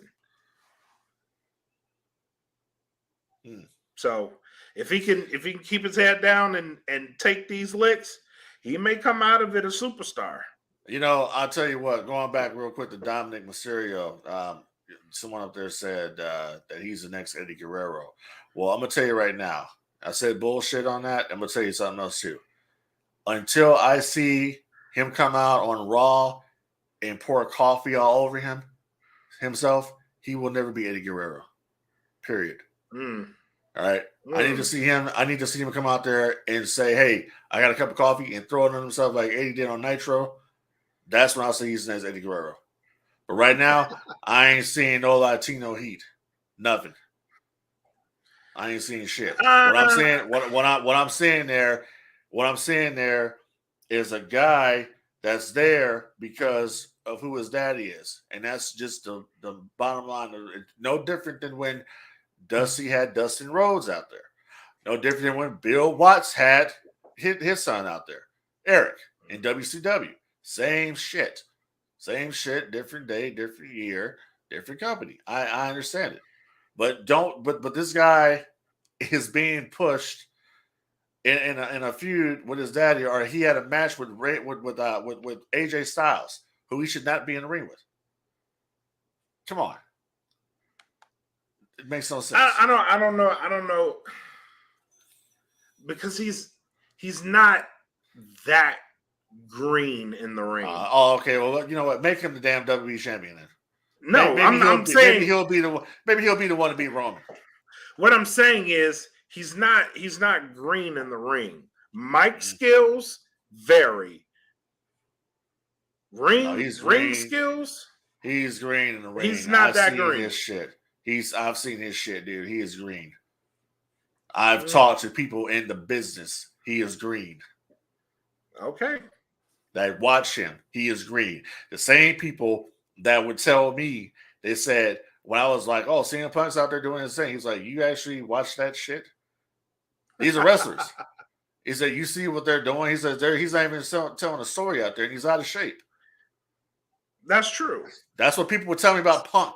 So if he can keep his head down and take these licks, he may come out of it a superstar. You know, I'll tell you what, going back real quick to Dominic Mysterio, someone up there said that he's the next Eddie Guerrero. Well, I'm going to tell you right now, I said bullshit on that. I'm going to tell you something else too. Until I see him come out on Raw and pour coffee all over himself, he will never be Eddie Guerrero. Period. All right. I need to see him. I need to see him come out there and say, hey, I got a cup of coffee and throw it on himself like Eddie did on Nitro. That's when I'll say he's the next Eddie Guerrero. But right now, I ain't seeing no Latino heat. Nothing. I ain't seeing shit. What I'm saying there is a guy that's there because of who his daddy is. And that's just the bottom line. It's no different than when Dusty had Dustin Rhodes out there. No different than when Bill Watts had his son out there. Eric in WCW. Same shit. Same shit, different day, different year, different company. I understand it. But this guy is being pushed in a feud with his daddy, or he had a match with AJ Styles, who he should not be in the ring with. Come on. It makes no sense. I don't know. Because he's not that green in the ring. Okay. Well, you know what? Make him the damn WWE champion then. No, I'm saying maybe he'll be the one. Maybe he'll be the one to beat Roman. What I'm saying is he's not green in the ring. Mic skills vary. Ring skills. He's green in the ring. He's not that green. His shit. I've seen his shit, dude. He is green. I've talked to people in the business. He is green. Okay. That watch him. He is green. The same people that would tell me, they said, when I was like, oh, CM Punk's out there doing his thing, he's like, you actually watch that shit? These are wrestlers. He said, you see what they're doing? He says, he's not even telling a story out there, and he's out of shape. That's true. That's what people would tell me about Punk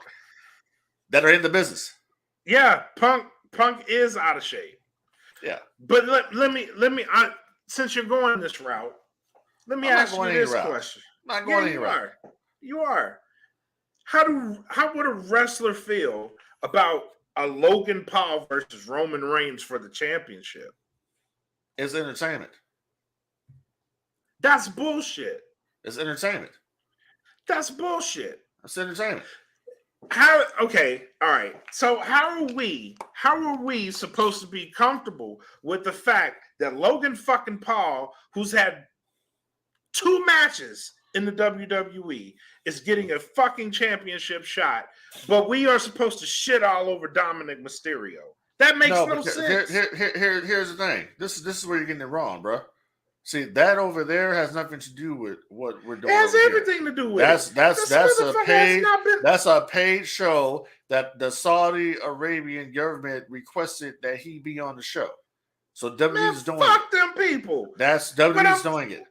that are in the business. Yeah, Punk is out of shape. Yeah. But let me since you're going this route, let me ask you this question. I'm not going any route. You are. How would a wrestler feel about a Logan Paul versus Roman Reigns for the championship? It's entertainment. That's bullshit. It's entertainment. That's bullshit. It's entertainment. How? Okay, all right. So how are we supposed to be comfortable with the fact that Logan fucking Paul, who's had 2 matches in the WWE, is getting a fucking championship shot, but we are supposed to shit all over Dominic Mysterio? That makes no sense. Here's the thing. This is where you're getting it wrong, bro. See, that over there has nothing to do with what we're doing. It has everything to do with it. That's a paid show that the Saudi Arabian government requested that he be on the show. So WWE's doing fuck it. Them people. That's WWE's doing it.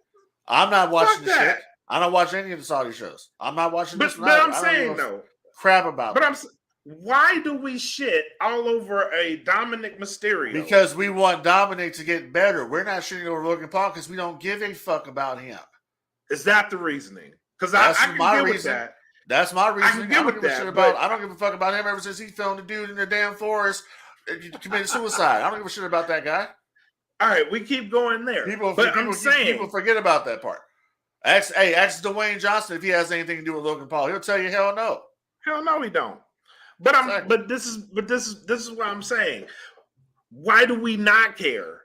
I'm not watching the shit. I don't watch any of the Saudi shows. I'm not watching this one. But I'm saying though, crap about. But why do we shit all over a Dominic Mysterio? Because we want Dominic to get better. We're not shitting over Logan Paul because we don't give a fuck about him. Is that the reasoning? Because I can get with that. That's my reasoning. I don't give a fuck about him ever since he filmed the dude in the damn forest committed suicide. I don't give a shit about that guy. All right, we keep going there. People forget about that part. Ask Dwayne Johnson if he has anything to do with Logan Paul. He'll tell you hell no. Hell no, he don't. But this is what I'm saying. Why do we not care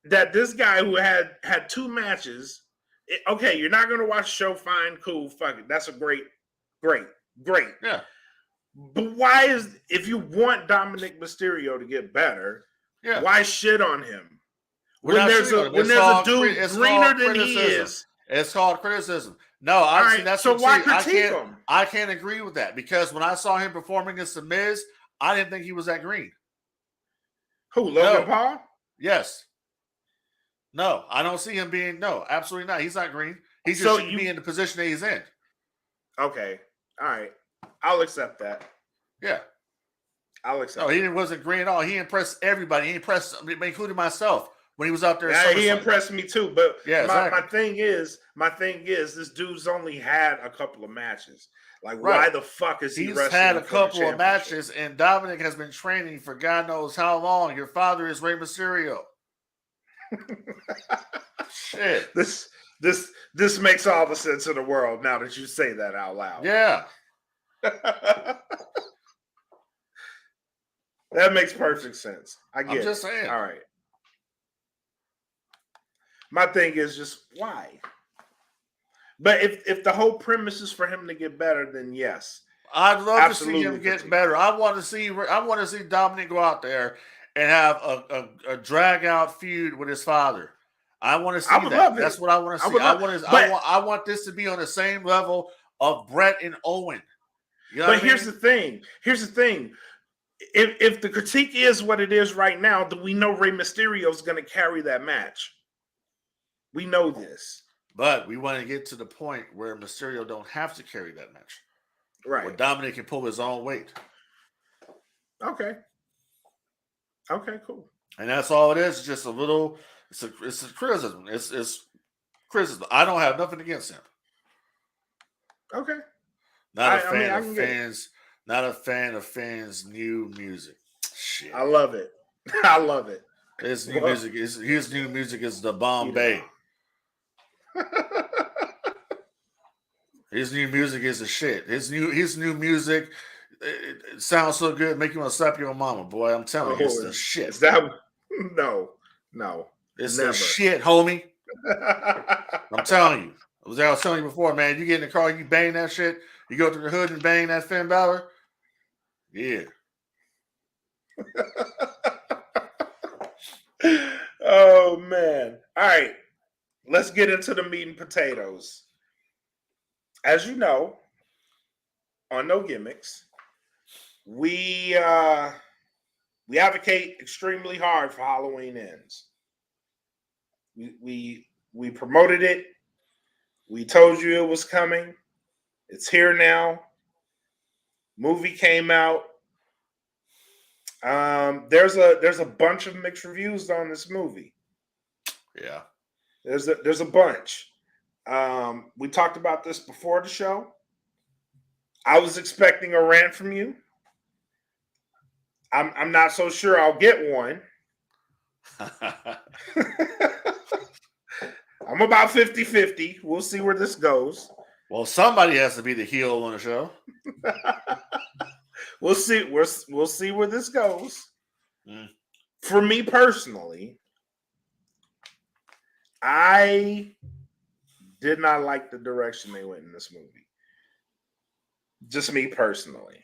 that this guy who had 2 matches? Okay, you're not going to watch the show. Fine, cool, fuck it. That's a great. Yeah. But why if you want Dominic Mysterio to get better, why shit on him? When there's a dude greener than he is. It's called criticism. No, obviously that's so why critique him? I can't agree with that because when I saw him performing against The Miz, I didn't think he was that green. Who, Logan Paul? Yes. No, I don't see him being. No, absolutely not. He's not green. He just shouldn't be in the position that he's in. Okay, all right, I'll accept that. Yeah, I'll accept. No, he wasn't green at all. He impressed everybody. He impressed, including myself. When he was out there, he impressed me too. But my thing is, this dude's only had a couple of matches. Like, why the fuck is he? He's had a couple of matches, and Dominic has been training for God knows how long. Your father is Rey Mysterio. Shit, this makes all the sense in the world now that you say that out loud. Yeah, that makes perfect sense. I'm just saying. All right. My thing is just why? But if the whole premise is for him to get better, then yes. I'd love to see him get better. I want to see Dominic go out there and have a drag out feud with his father. I want to see that. That's what I want to see. I want this to be on the same level of Brett and Owen. You know here's the thing. If the critique is what it is right now, then we know Rey Mysterio is going to carry that match. We know this. But we want to get to the point where Mysterio don't have to carry that match. Right. Where Dominic can pull his own weight. Okay. Okay, cool. And that's all it is. Just a little, it's a criticism. It's criticism. I don't have nothing against him. Okay. Not a fan of fans' new music. Shit. I love it. I love it. His new music is the Bombay. His new music is the shit. His new music it sounds so good, make you want to slap your mama, boy. I'm telling you, it's the shit. Is that no? It's the shit, homie. I'm telling you. I was telling you before, man. You get in the car, you bang that shit. You go through the hood and bang that Finn Balor. Yeah. Oh man! All right. Let's get into the meat and potatoes. As you know, on No Gimmicks, we advocate extremely hard for Halloween Ends. We promoted it. We told you it was coming. It's here now. Movie came out. There's a bunch of mixed reviews on this movie. Yeah. There's a bunch. We talked about this before the show. I was expecting a rant from you. I'm not so sure I'll get one. I'm about 50-50. We'll see where this goes. Well, somebody has to be the heel on the show. We'll see. We'll see where this goes. Mm. For me personally, I did not like the direction they went in this movie. Just me personally.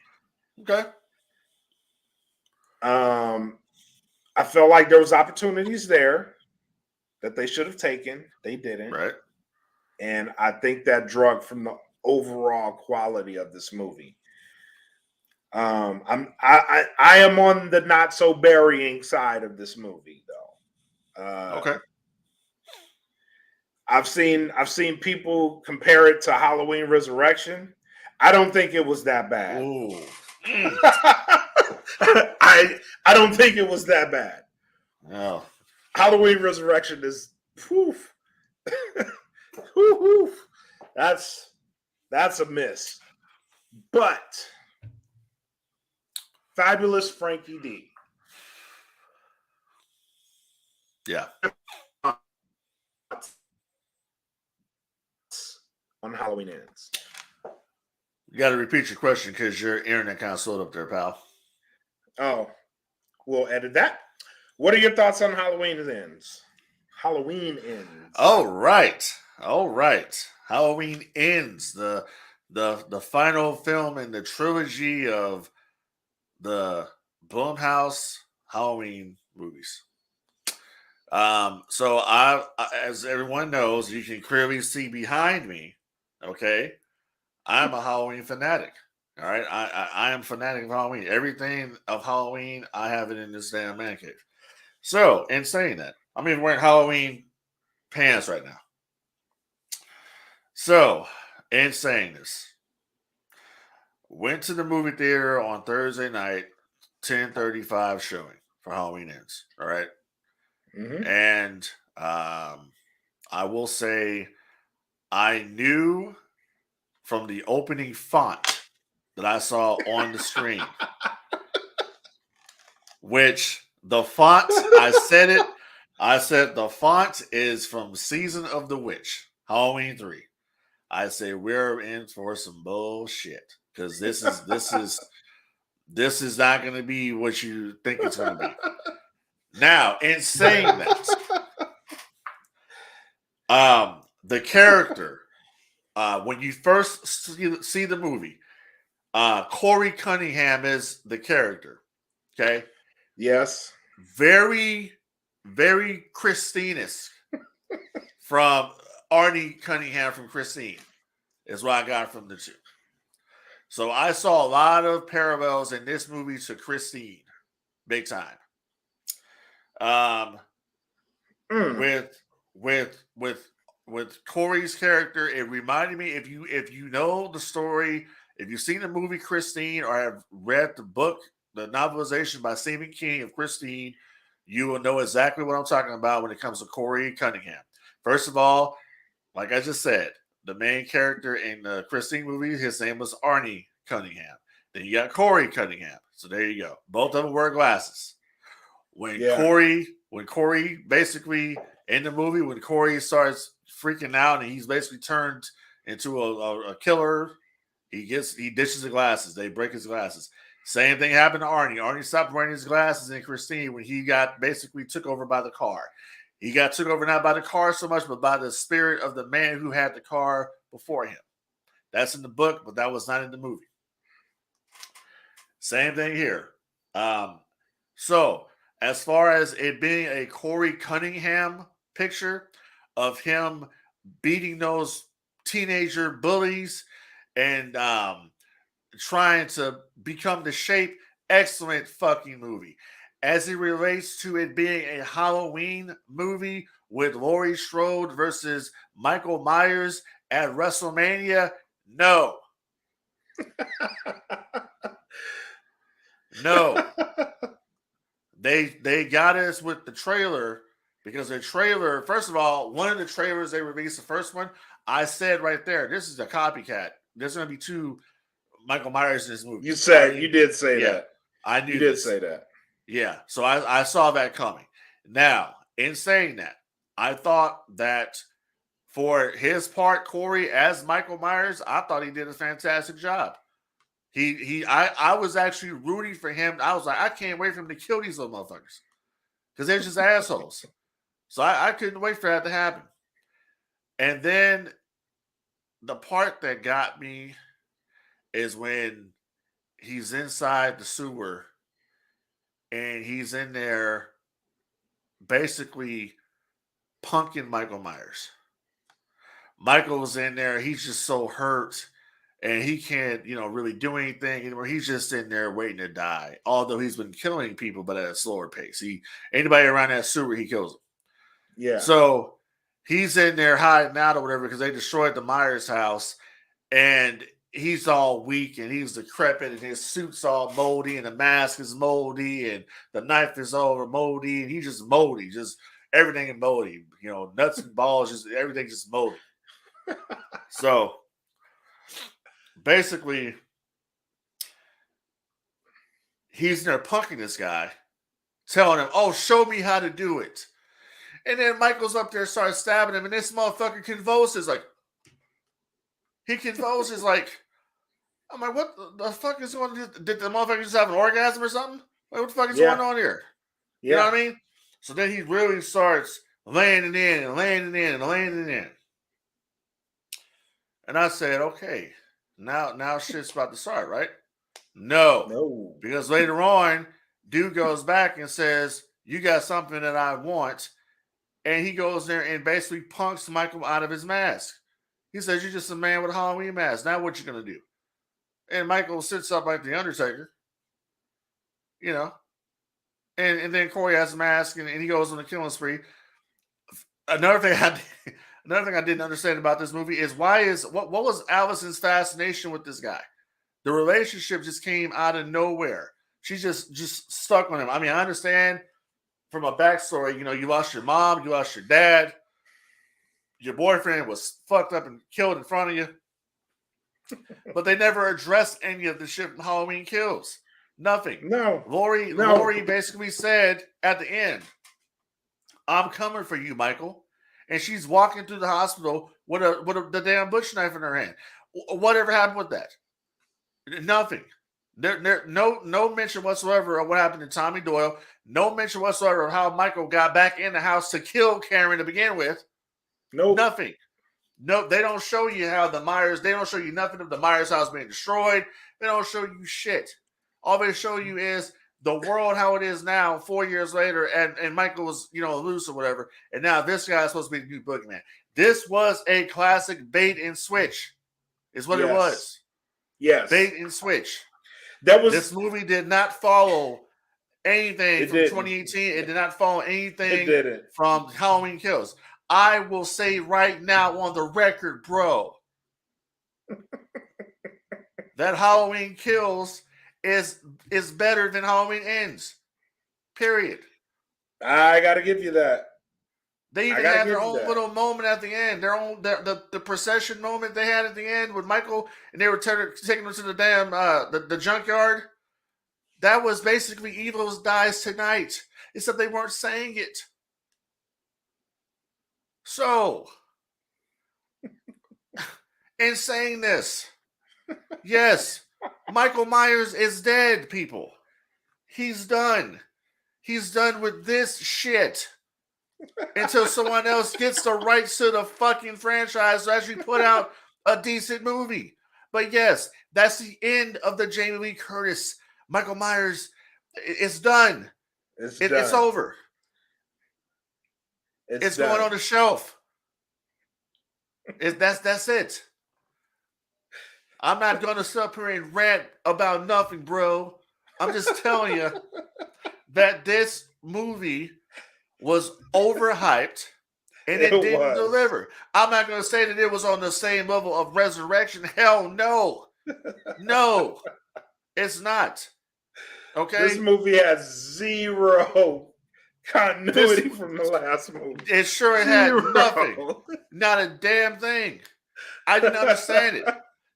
Okay. I felt like there was opportunities there that they should have taken. They didn't. Right. And I think that drug from the overall quality of this movie. I am on the not so burying side of this movie though. Okay. I've seen people compare it to Halloween Resurrection. I don't think it was that bad. Ooh. I don't think it was that bad. No. Halloween Resurrection is poof. Woof. That's a miss. But fabulous Frankie Dee. Yeah. On Halloween Ends. You got to repeat your question because your internet kind of slowed up there, pal. Oh, we'll edit that. What are your thoughts on Halloween Ends? Halloween Ends. All right. Halloween Ends, the final film in the trilogy of the Blumhouse Halloween movies. So I, as everyone knows, you can clearly see behind me. Okay, I'm a Halloween fanatic. All right, I am fanatic of Halloween. Everything of Halloween, I have it in this damn man cave. So, in saying that, I'm even wearing Halloween pants right now. So, in saying this, went to the movie theater on Thursday night, 10:35 showing for Halloween Ends. All right. Mm-hmm. And I will say I knew from the opening font that I saw on the screen, which the font, I said the font is from Season of the Witch, Halloween 3. I say we're in for some bullshit because this is not going to be what you think it's going to be. Now, in saying that, the character, when you first see the movie, Corey Cunningham is the character. Okay. Yes. Very, very Christine-esque from Arnie Cunningham from Christine is what I got from the two. So I saw a lot of parallels in this movie to Christine, big time. With Corey's character, it reminded me, if you know the story, if you've seen the movie Christine or have read the book, the novelization by Stephen King of Christine, you will know exactly what I'm talking about when it comes to Corey Cunningham. First of all, like I just said, the main character in the Christine movie, his name was Arnie Cunningham. Then you got Corey Cunningham. So there you go. Both of them wear glasses. When Corey basically in the movie, when Corey starts freaking out and he's basically turned into a killer, he ditches the glasses. They break his glasses. Same thing happened to Arnie. Arnie stopped wearing his glasses in Christine when he got basically took over by the car. He got took over not by the car so much, but by the spirit of the man who had the car before him. That's in the book, but that was not in the movie. Same thing here. So as far as it being a Corey Cunningham picture of him beating those teenager bullies and trying to become the shape, excellent fucking movie. As it relates to it being a Halloween movie with Laurie Strode versus Michael Myers at WrestleMania, no. No. They got us with the trailer because the trailer, first of all, one of the trailers they released, the first one, I said right there, this is a copycat. There's going to be two Michael Myers in this movie. You did say that. I knew you did say that. Yeah, so I saw that coming. Now, in saying that, I thought that For his part, Corey, as Michael Myers, I thought he did a fantastic job. I was actually rooting for him. I was like, I can't wait for him to kill these little motherfuckers because they're just assholes. So I couldn't wait for that to happen. And then the part that got me is when he's inside the sewer and he's in there basically punking Michael Myers. Michael was in there. He's just so hurt and he can't, really do anything anymore. He's just in there waiting to die. Although he's been killing people, but at a slower pace. Anybody around that sewer, he kills them. Yeah. So he's in there hiding out or whatever because they destroyed the Myers house and he's all weak and he's decrepit and his suit's all moldy and the mask is moldy and the knife is all moldy and he's just moldy. Just everything is moldy. Nuts and balls, just everything just moldy. So basically, he's in there punking this guy, telling him, "Oh, show me how to do it." And then Michael's up there, starts stabbing him, and this motherfucker convulses like I'm like, what the fuck is going on? Did the motherfucker just have an orgasm or something? Like, what the fuck is going on here? You know what I mean? So then he really starts landing in and landing in and landing in. And I said, okay, now shit's about to start, right? No. Because later on, dude goes back and says, you got something that I want. And he goes there and basically punks Michael out of his mask. He says, you're just a man with a Halloween mask. Now what you going to do? And Michael sits up like the Undertaker, And then Corey has a mask and he goes on a killing spree. Another thing I didn't understand about this movie is what was Allison's fascination with this guy? The relationship just came out of nowhere. She just stuck on him. I mean, I understand from a backstory, you lost your mom, you lost your dad, your boyfriend was fucked up and killed in front of you. But they never addressed any of the shit from Halloween Kills. Nothing. No. Lori basically said at the end, I'm coming for you, Michael. And she's walking through the hospital with the damn butcher knife in her hand. Whatever happened with that? Nothing. No mention whatsoever of what happened to Tommy Doyle. No mention whatsoever of how Michael got back in the house to kill Karen to begin with. Nope. Nothing. No, they don't show you how they don't show you nothing of the Myers house being destroyed. They don't show you shit. All they show you is the world how it is now, 4 years later, and Michael was, loose or whatever, and now this guy is supposed to be the new boogeyman. This was a classic bait and switch, is what it was. Yes. Bait and switch. This movie did not follow anything from 2018. It did not follow anything from Halloween Kills. I will say right now on the record, bro, that Halloween Kills is better than Halloween Ends. Period. I gotta give you that. They even had their own little moment at the end. The procession moment they had at the end with Michael, and they were taking them to the damn the junkyard. That was basically Evil's Dies Tonight, except they weren't saying it. So, in saying this, yes, Michael Myers is dead, people. He's done. He's done with this shit until someone else gets the rights to the fucking franchise to actually put out a decent movie. But yes, that's the end of the Jamie Lee Curtis. Michael Myers, it's done. It's over. It's going on the shelf. That's it. I'm not going to sit up here and rant about nothing, bro. I'm just telling you that this movie was overhyped and it didn't deliver. I'm not going to say that it was on the same level of Resurrection. Hell no. No, it's not. Okay? This movie has zero continuity from the last movie. It sure had nothing. Not a damn thing. I didn't understand it.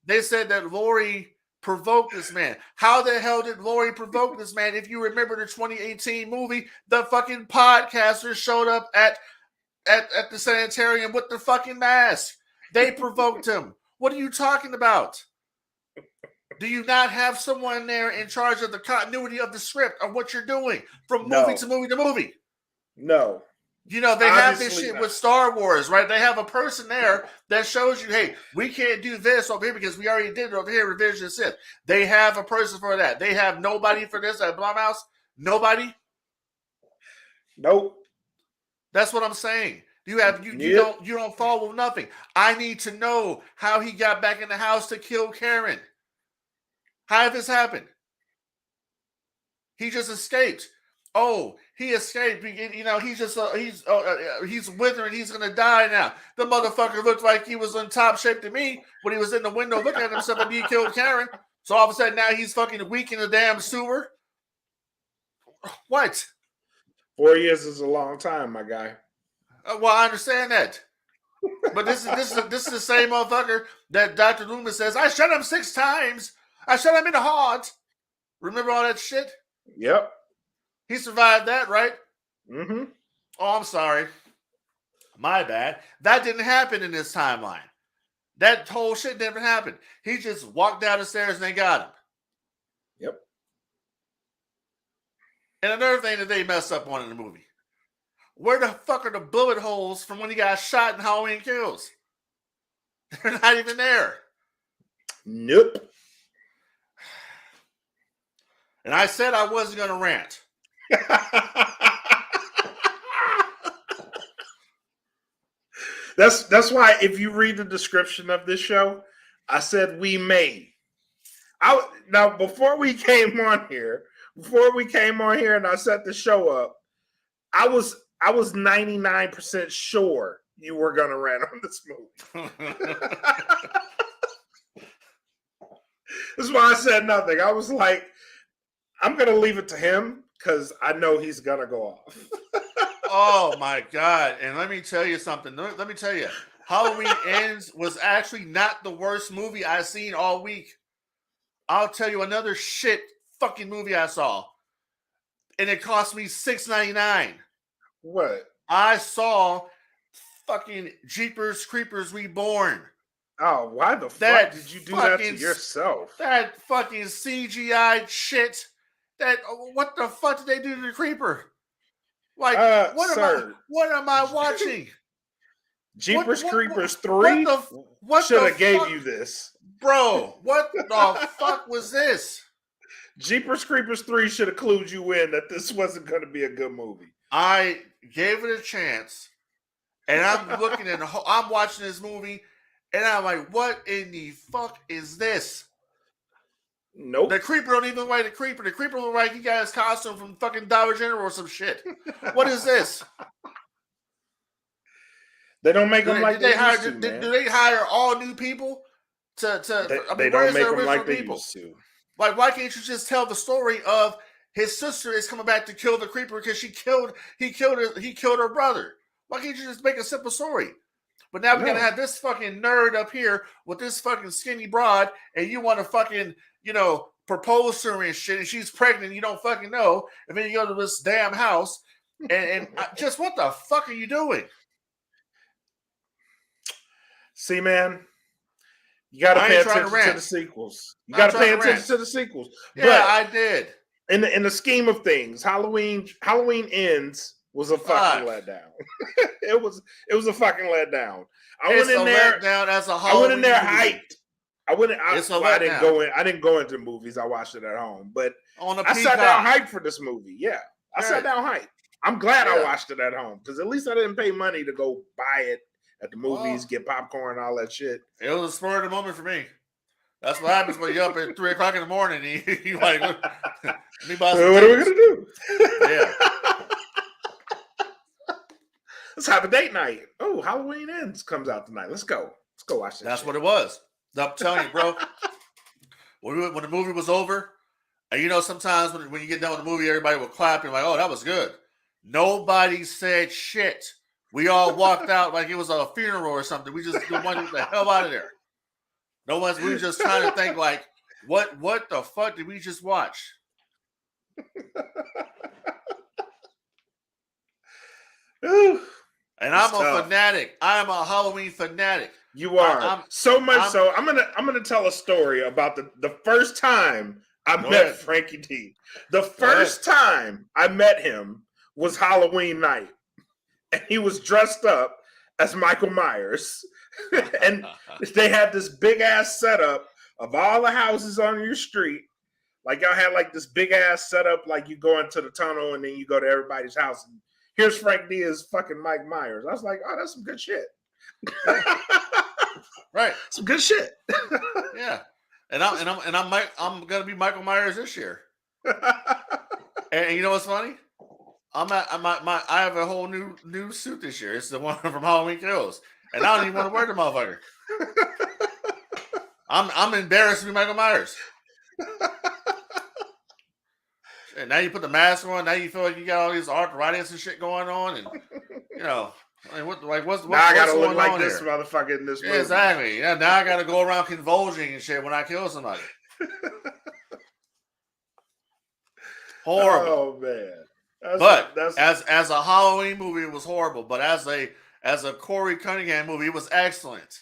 They said that Lori provoked this man. How the hell did Lori provoke this man? If you remember the 2018 movie, the fucking podcasters showed up at at the sanitarium with the fucking mask. They provoked him. What are you talking about? Do you not have someone there in charge of the continuity of the script of what you're doing from movie to movie to movie? No. You know, they have this shit with Star Wars, right? They have a person there that shows you, hey, we can't do this over here because we already did it over here, Revision Sith. They have a person for that. They have nobody for this at Blumhouse. Nobody. Nope. That's what I'm saying. You don't follow nothing. I need to know how he got back in the house to kill Karen. How did this happen? He just escaped. Oh, he escaped. You know, he's withering. He's gonna die now. The motherfucker looked like he was in top shape to me when he was in the window looking at himself and he killed Karen. So all of a sudden now he's fucking weak in the damn sewer. What? 4 years is a long time, my guy. Well, I understand that. But this is the same motherfucker that Dr. Loomis says, I shot him 6 times. I shot him in the heart. Remember all that shit? Yep. He survived that, right? Mm-hmm. Oh, I'm sorry. My bad. That didn't happen in this timeline. That whole shit never happened. He just walked down the stairs and they got him. Yep. And another thing that they messed up on in the movie. Where the fuck are the bullet holes from when he got shot in Halloween Kills? They're not even there. Nope. And I said I wasn't going to rant. That's why if you read the description of this show, I said we may. Now before we came on here and I set the show up, I was 99% sure you were gonna rant on this movie. That's why I said nothing. I was like, I'm gonna leave it to him because I know he's gonna go off. Oh my God. And let me tell you something. Let me tell you, Halloween Ends was actually not the worst movie I've seen all week. I'll tell you another shit fucking movie I saw. And it cost me $6.99. What? I saw fucking Jeepers Creepers Reborn. Oh, why the fuck did you do that to yourself? That fucking CGI shit. What the fuck did they do to the creeper? Like, what am I watching? Jeepers Creepers 3 should have gave you this. Bro, what the fuck was this? Jeepers Creepers 3 should have clued you in that this wasn't going to be a good movie. I gave it a chance, and I'm looking at I'm watching this movie, and I'm like, what in the fuck is this? Nope. The creeper don't even look like the creeper. The creeper look like he got his costume from fucking Dollar General or some shit. What is this? They don't make them like they used to, man. Do they hire all new people they don't make them like they used to. Like, why can't you just tell the story of his sister is coming back to kill the creeper because he killed her brother? Why can't you just make a simple story? But now we're gonna have this fucking nerd up here with this fucking skinny broad, and you want to fucking, propose to her and shit, and she's pregnant, and you don't fucking know, and then you go to this damn house, and just what the fuck are you doing? See, man, you got to pay attention to the sequels. You got to pay attention to the sequels. Yeah, but I did. In the scheme of things, Halloween Ends was a fucking letdown. It was a fucking letdown. I went in there hyped. I didn't go into movies. I watched it at home, but I sat down hyped for this movie. Yeah, I sat down hyped. I'm glad I watched it at home because at least I didn't pay money to go buy it at the movies, get popcorn, all that shit. It was a spur of the moment for me. That's what happens when you're up at 3 o'clock in the morning. And you like, what are we gonna do? Yeah. Let's have a date night. Oh, Halloween Ends comes out tonight. Let's go watch that. That's what it was. I'm telling you, bro. When the movie was over, and sometimes when you get done with the movie, everybody will clap and like, oh, that was good. Nobody said shit. We all walked out like it was a funeral or something. We just wanted the hell out of there. We were just trying to think like, what the fuck did we just watch? And It's I'm a tough. fanatic. I am a Halloween fanatic. You are so much so. I'm gonna tell a story about the first time I met Frankie Dee. The first time I met him was Halloween night, and he was dressed up as Michael Myers, and they had this big ass setup of all the houses on your street. Like y'all had like this big ass setup, like you go into the tunnel and then you go to everybody's house. And here's Frank D as fucking Mike Myers. I was like, oh, that's some good shit. Yeah. Right, some good shit. Yeah, and I'm gonna be Michael Myers this year. And you know what's funny? I have a whole new suit this year. It's the one from Halloween Kills, and I don't even want to wear the motherfucker. I'm embarrassed to be Michael Myers. And now you put the mask on. Now you feel like you got all these arthritis and shit going on, and you know, what's now I gotta look like this here? motherfucker in this movie. Exactly. Yeah, now I gotta go around convulsing and shit when I kill somebody. Horrible. Oh man. But as a Halloween movie, it was horrible. But as a Corey Cunningham movie, it was excellent.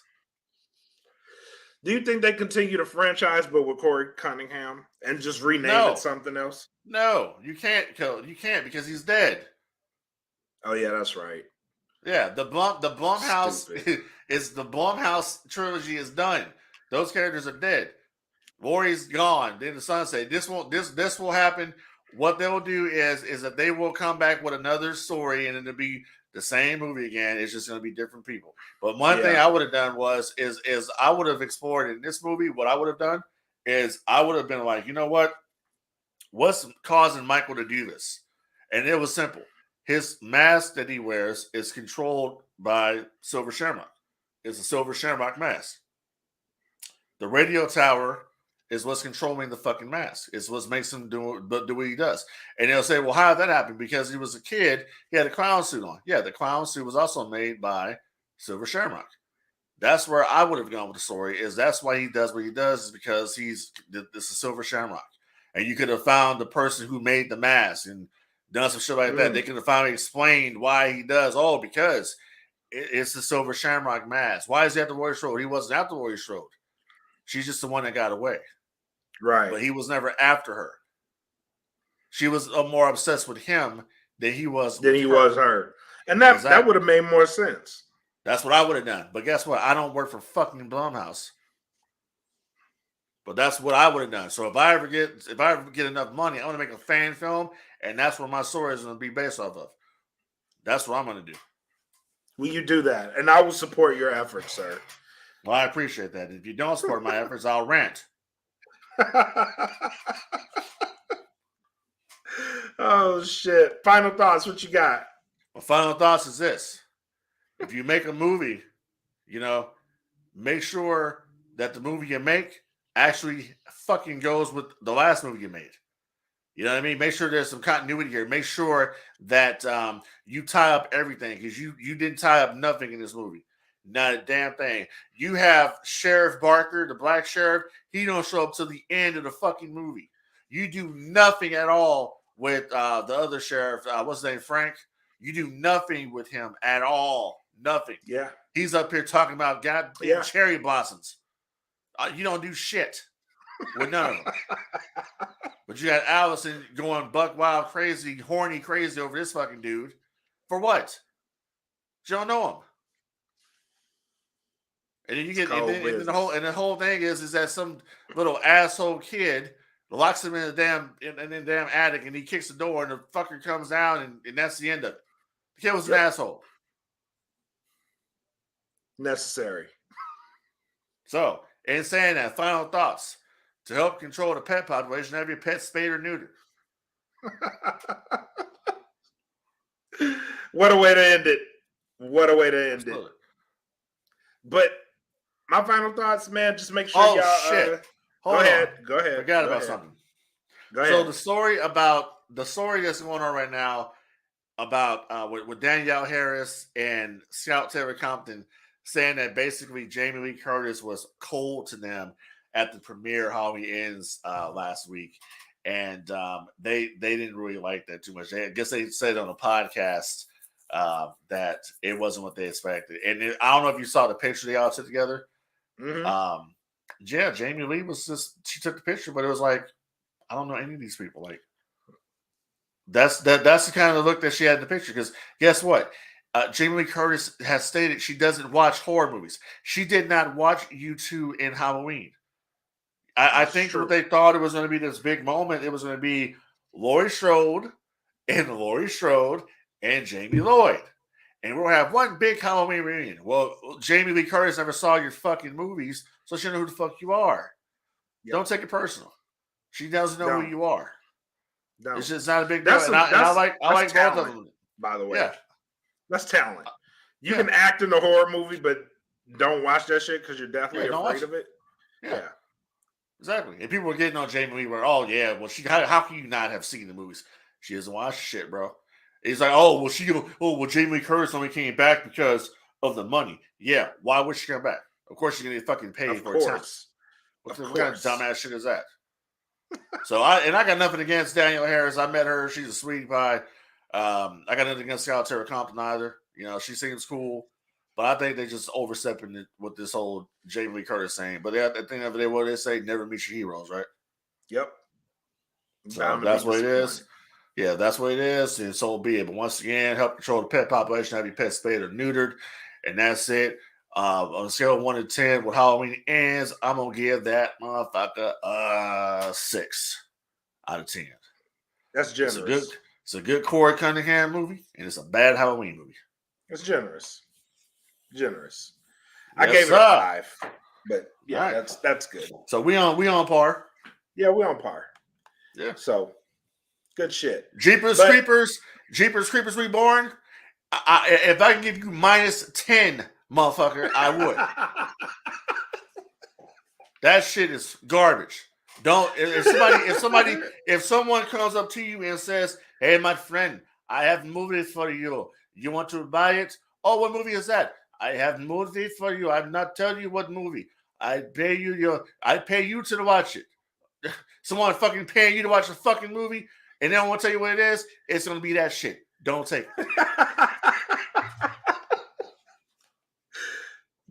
Do you think they continue the franchise, but with Corey Cunningham and just rename it something else? No, you can't kill. You can't because he's dead. Oh yeah, that's right. Yeah, the Blumhouse is the Blumhouse trilogy is done. Those characters are dead. Laurie's gone. Then the sunset. This will happen. What they'll do is that they will come back with another story and it'll be the same movie again. It's just going to be different people. But one thing I would have done is I would have explored in this movie. What I would have done is I would have been like, you know what? What's causing Michael to do this? And it was simple. His mask that he wears is controlled by Silver Shamrock. It's a Silver Shamrock mask. The radio tower is what's controlling the fucking mask. It's what makes him do what he does. And they'll say, well, how did that happen? Because he was a kid, he had a clown suit on. Yeah, the clown suit was also made by Silver Shamrock. That's where I would have gone with the story, is that's why he does what he does, is because this is Silver Shamrock. And you could have found the person who made the mask and done some shit like that. They could have finally explained why he does. Oh, because it's the Silver Shamrock mask. Why is he after Roy Strode? He wasn't after Roy Strode. She's just the one that got away. Right. But he was never after her. She was more obsessed with him than he was her. And that would have made more sense. That's what I would have done. But guess what? I don't work for fucking Blumhouse. But that's what I would have done. So if I ever get enough money, I want to make a fan film, and that's what my story is going to be based off of. That's what I'm going to do. Will you do that? And I will support your efforts, sir. Well, I appreciate that. If you don't support my efforts, I'll rant. Oh shit! Final thoughts. What you got? My final thoughts is this: if you make a movie, make sure that the movie you make actually fucking goes with the last movie you made. You know what I mean? Make sure there's some continuity here. Make sure that you tie up everything, because you didn't tie up nothing in this movie. Not a damn thing. You have Sheriff Barker, the black sheriff. He don't show up till the end of the fucking movie. You do nothing at all with the other sheriff. What's his name? Frank. You do nothing with him at all. Nothing. Yeah. He's up here talking about cherry blossoms. You don't do shit with none of them. But you got Allison going buck wild crazy, horny crazy over this fucking dude. For what? You don't know him. And then you get the whole thing is that some little asshole kid locks him in the damn attic, and he kicks the door, and the fucker comes down, and that's the end of it. The kid was an asshole. Necessary. So, in saying that, final thoughts. To help control the pet population, have your pet spayed or neutered. What a way to end it. What a way to end it. But my final thoughts, man, just make sure y'all... shit. Go ahead. Forgot about something. Go ahead. So the story that's going on right now about with Danielle Harris and Scout Taylor Compton saying that basically Jamie Lee Curtis was cold to them at the premiere Halloween Ends last week, and they didn't really like that too much. I guess they said on a podcast that it wasn't what they expected. And I don't know if you saw the picture they all took together. Mm-hmm. Yeah, Jamie Lee she took the picture, but it was like, I don't know any of these people. Like, that's the kind of look that she had in the picture. Because guess what? Jamie Lee Curtis has stated she doesn't watch horror movies. She did not watch U2 in Halloween. I think what they thought it was going to be this big moment. It was going to be Laurie Strode and Jamie Lloyd. And we're going to have one big Halloween reunion. Well, Jamie Lee Curtis never saw your fucking movies, so she knows who the fuck you are. Yep. Don't take it personal. She doesn't know who you are. It's just not a big deal. And I like both of them. By the way. Yeah. That's talent. You can act in a horror movie, but don't watch that shit because you're definitely afraid of it. Yeah. Exactly. And people were getting on Jamie Lee where, oh, yeah, well, how can you not have seen the movies? She doesn't watch shit, bro. He's like, Jamie Lee Curtis only came back because of the money. Yeah, why would she come back? Of course she's going to get fucking paid for her time. What kind of dumbass shit is that? So I got nothing against Danielle Harris. I met her. She's a sweetie pie. I got nothing against Scout Terra Compton either. You know, she seems cool. But I think they just overstepping it with this whole Jamie Lee Curtis saying. But at the end of the day, what they say, never meet your heroes, right? Yep. So that's what it is. Yeah, that's what it is, and so be it. But once again, help control the pet population, have your pets spayed or neutered, and that's it. On a scale of 1 to 10, when Halloween ends, I'm gonna give that motherfucker 6 out of 10. That's generous. It's a good Corey Cunningham movie, and it's a bad Halloween movie. It's generous. Yes, I gave it a 5, but yeah, right. That's good. So we on par. Yeah, we on par. Yeah. So good shit. Jeepers Creepers Reborn. If I can give you -10, motherfucker, I would. That shit is garbage. Don't if someone comes up to you and says, "Hey, my friend, I have movies for you. You want to buy it? Oh, what movie is that? I have movies for you. I'm not telling you what movie. I pay you to watch it. Someone fucking paying you to watch a fucking movie, and they don't want to tell you what it is. It's gonna be that shit. Don't take it."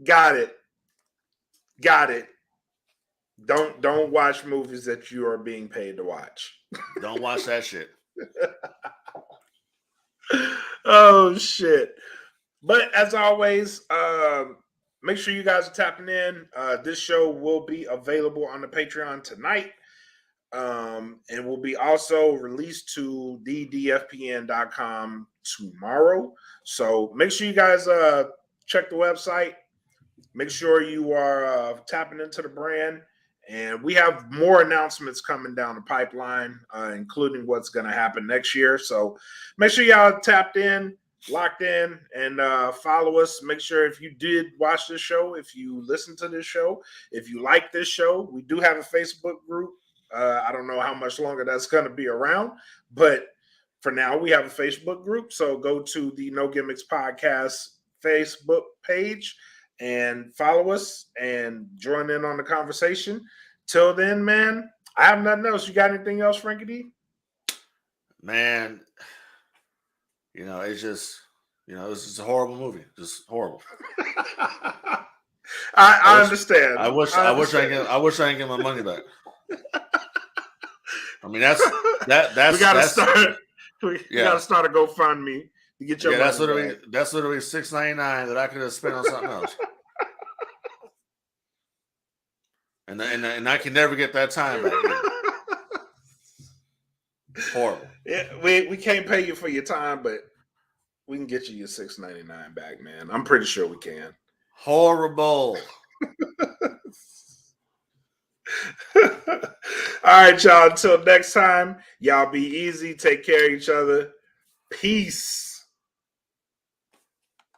Got it. Don't watch movies that you are being paid to watch. Don't watch that shit. Oh shit. But as always, make sure you guys are tapping in. This show will be available on the Patreon tonight. And will be also released to thedfpn.com tomorrow. So make sure you guys check the website. Make sure you are tapping into the brand. And we have more announcements coming down the pipeline, including what's going to happen next year. So make sure y'all tapped in, locked in, and follow us. Make sure if you did watch this show, if you listen to this show, if you like this show, we do have a Facebook group. I don't know how much longer that's going to be around, but for now we have a Facebook group. So go to the No Gimmicks Podcast Facebook page and follow us and join in on the conversation. Till then, man, I have nothing else. You got anything else, Frank Dee? Man, it's just, it's just a horrible movie. Just horrible. I understand. I wish I can get my money back. I mean, that's we gotta start. We gotta start a GoFundMe to get your money back. That's literally $6.99 that I could have spent on something else. And I can never get that time back. Horrible. Yeah, we can't pay you for your time, but we can get you your $6.99 back, man. I'm pretty sure we can. Horrible. All right, y'all. Until next time, y'all be easy. Take care of each other. Peace.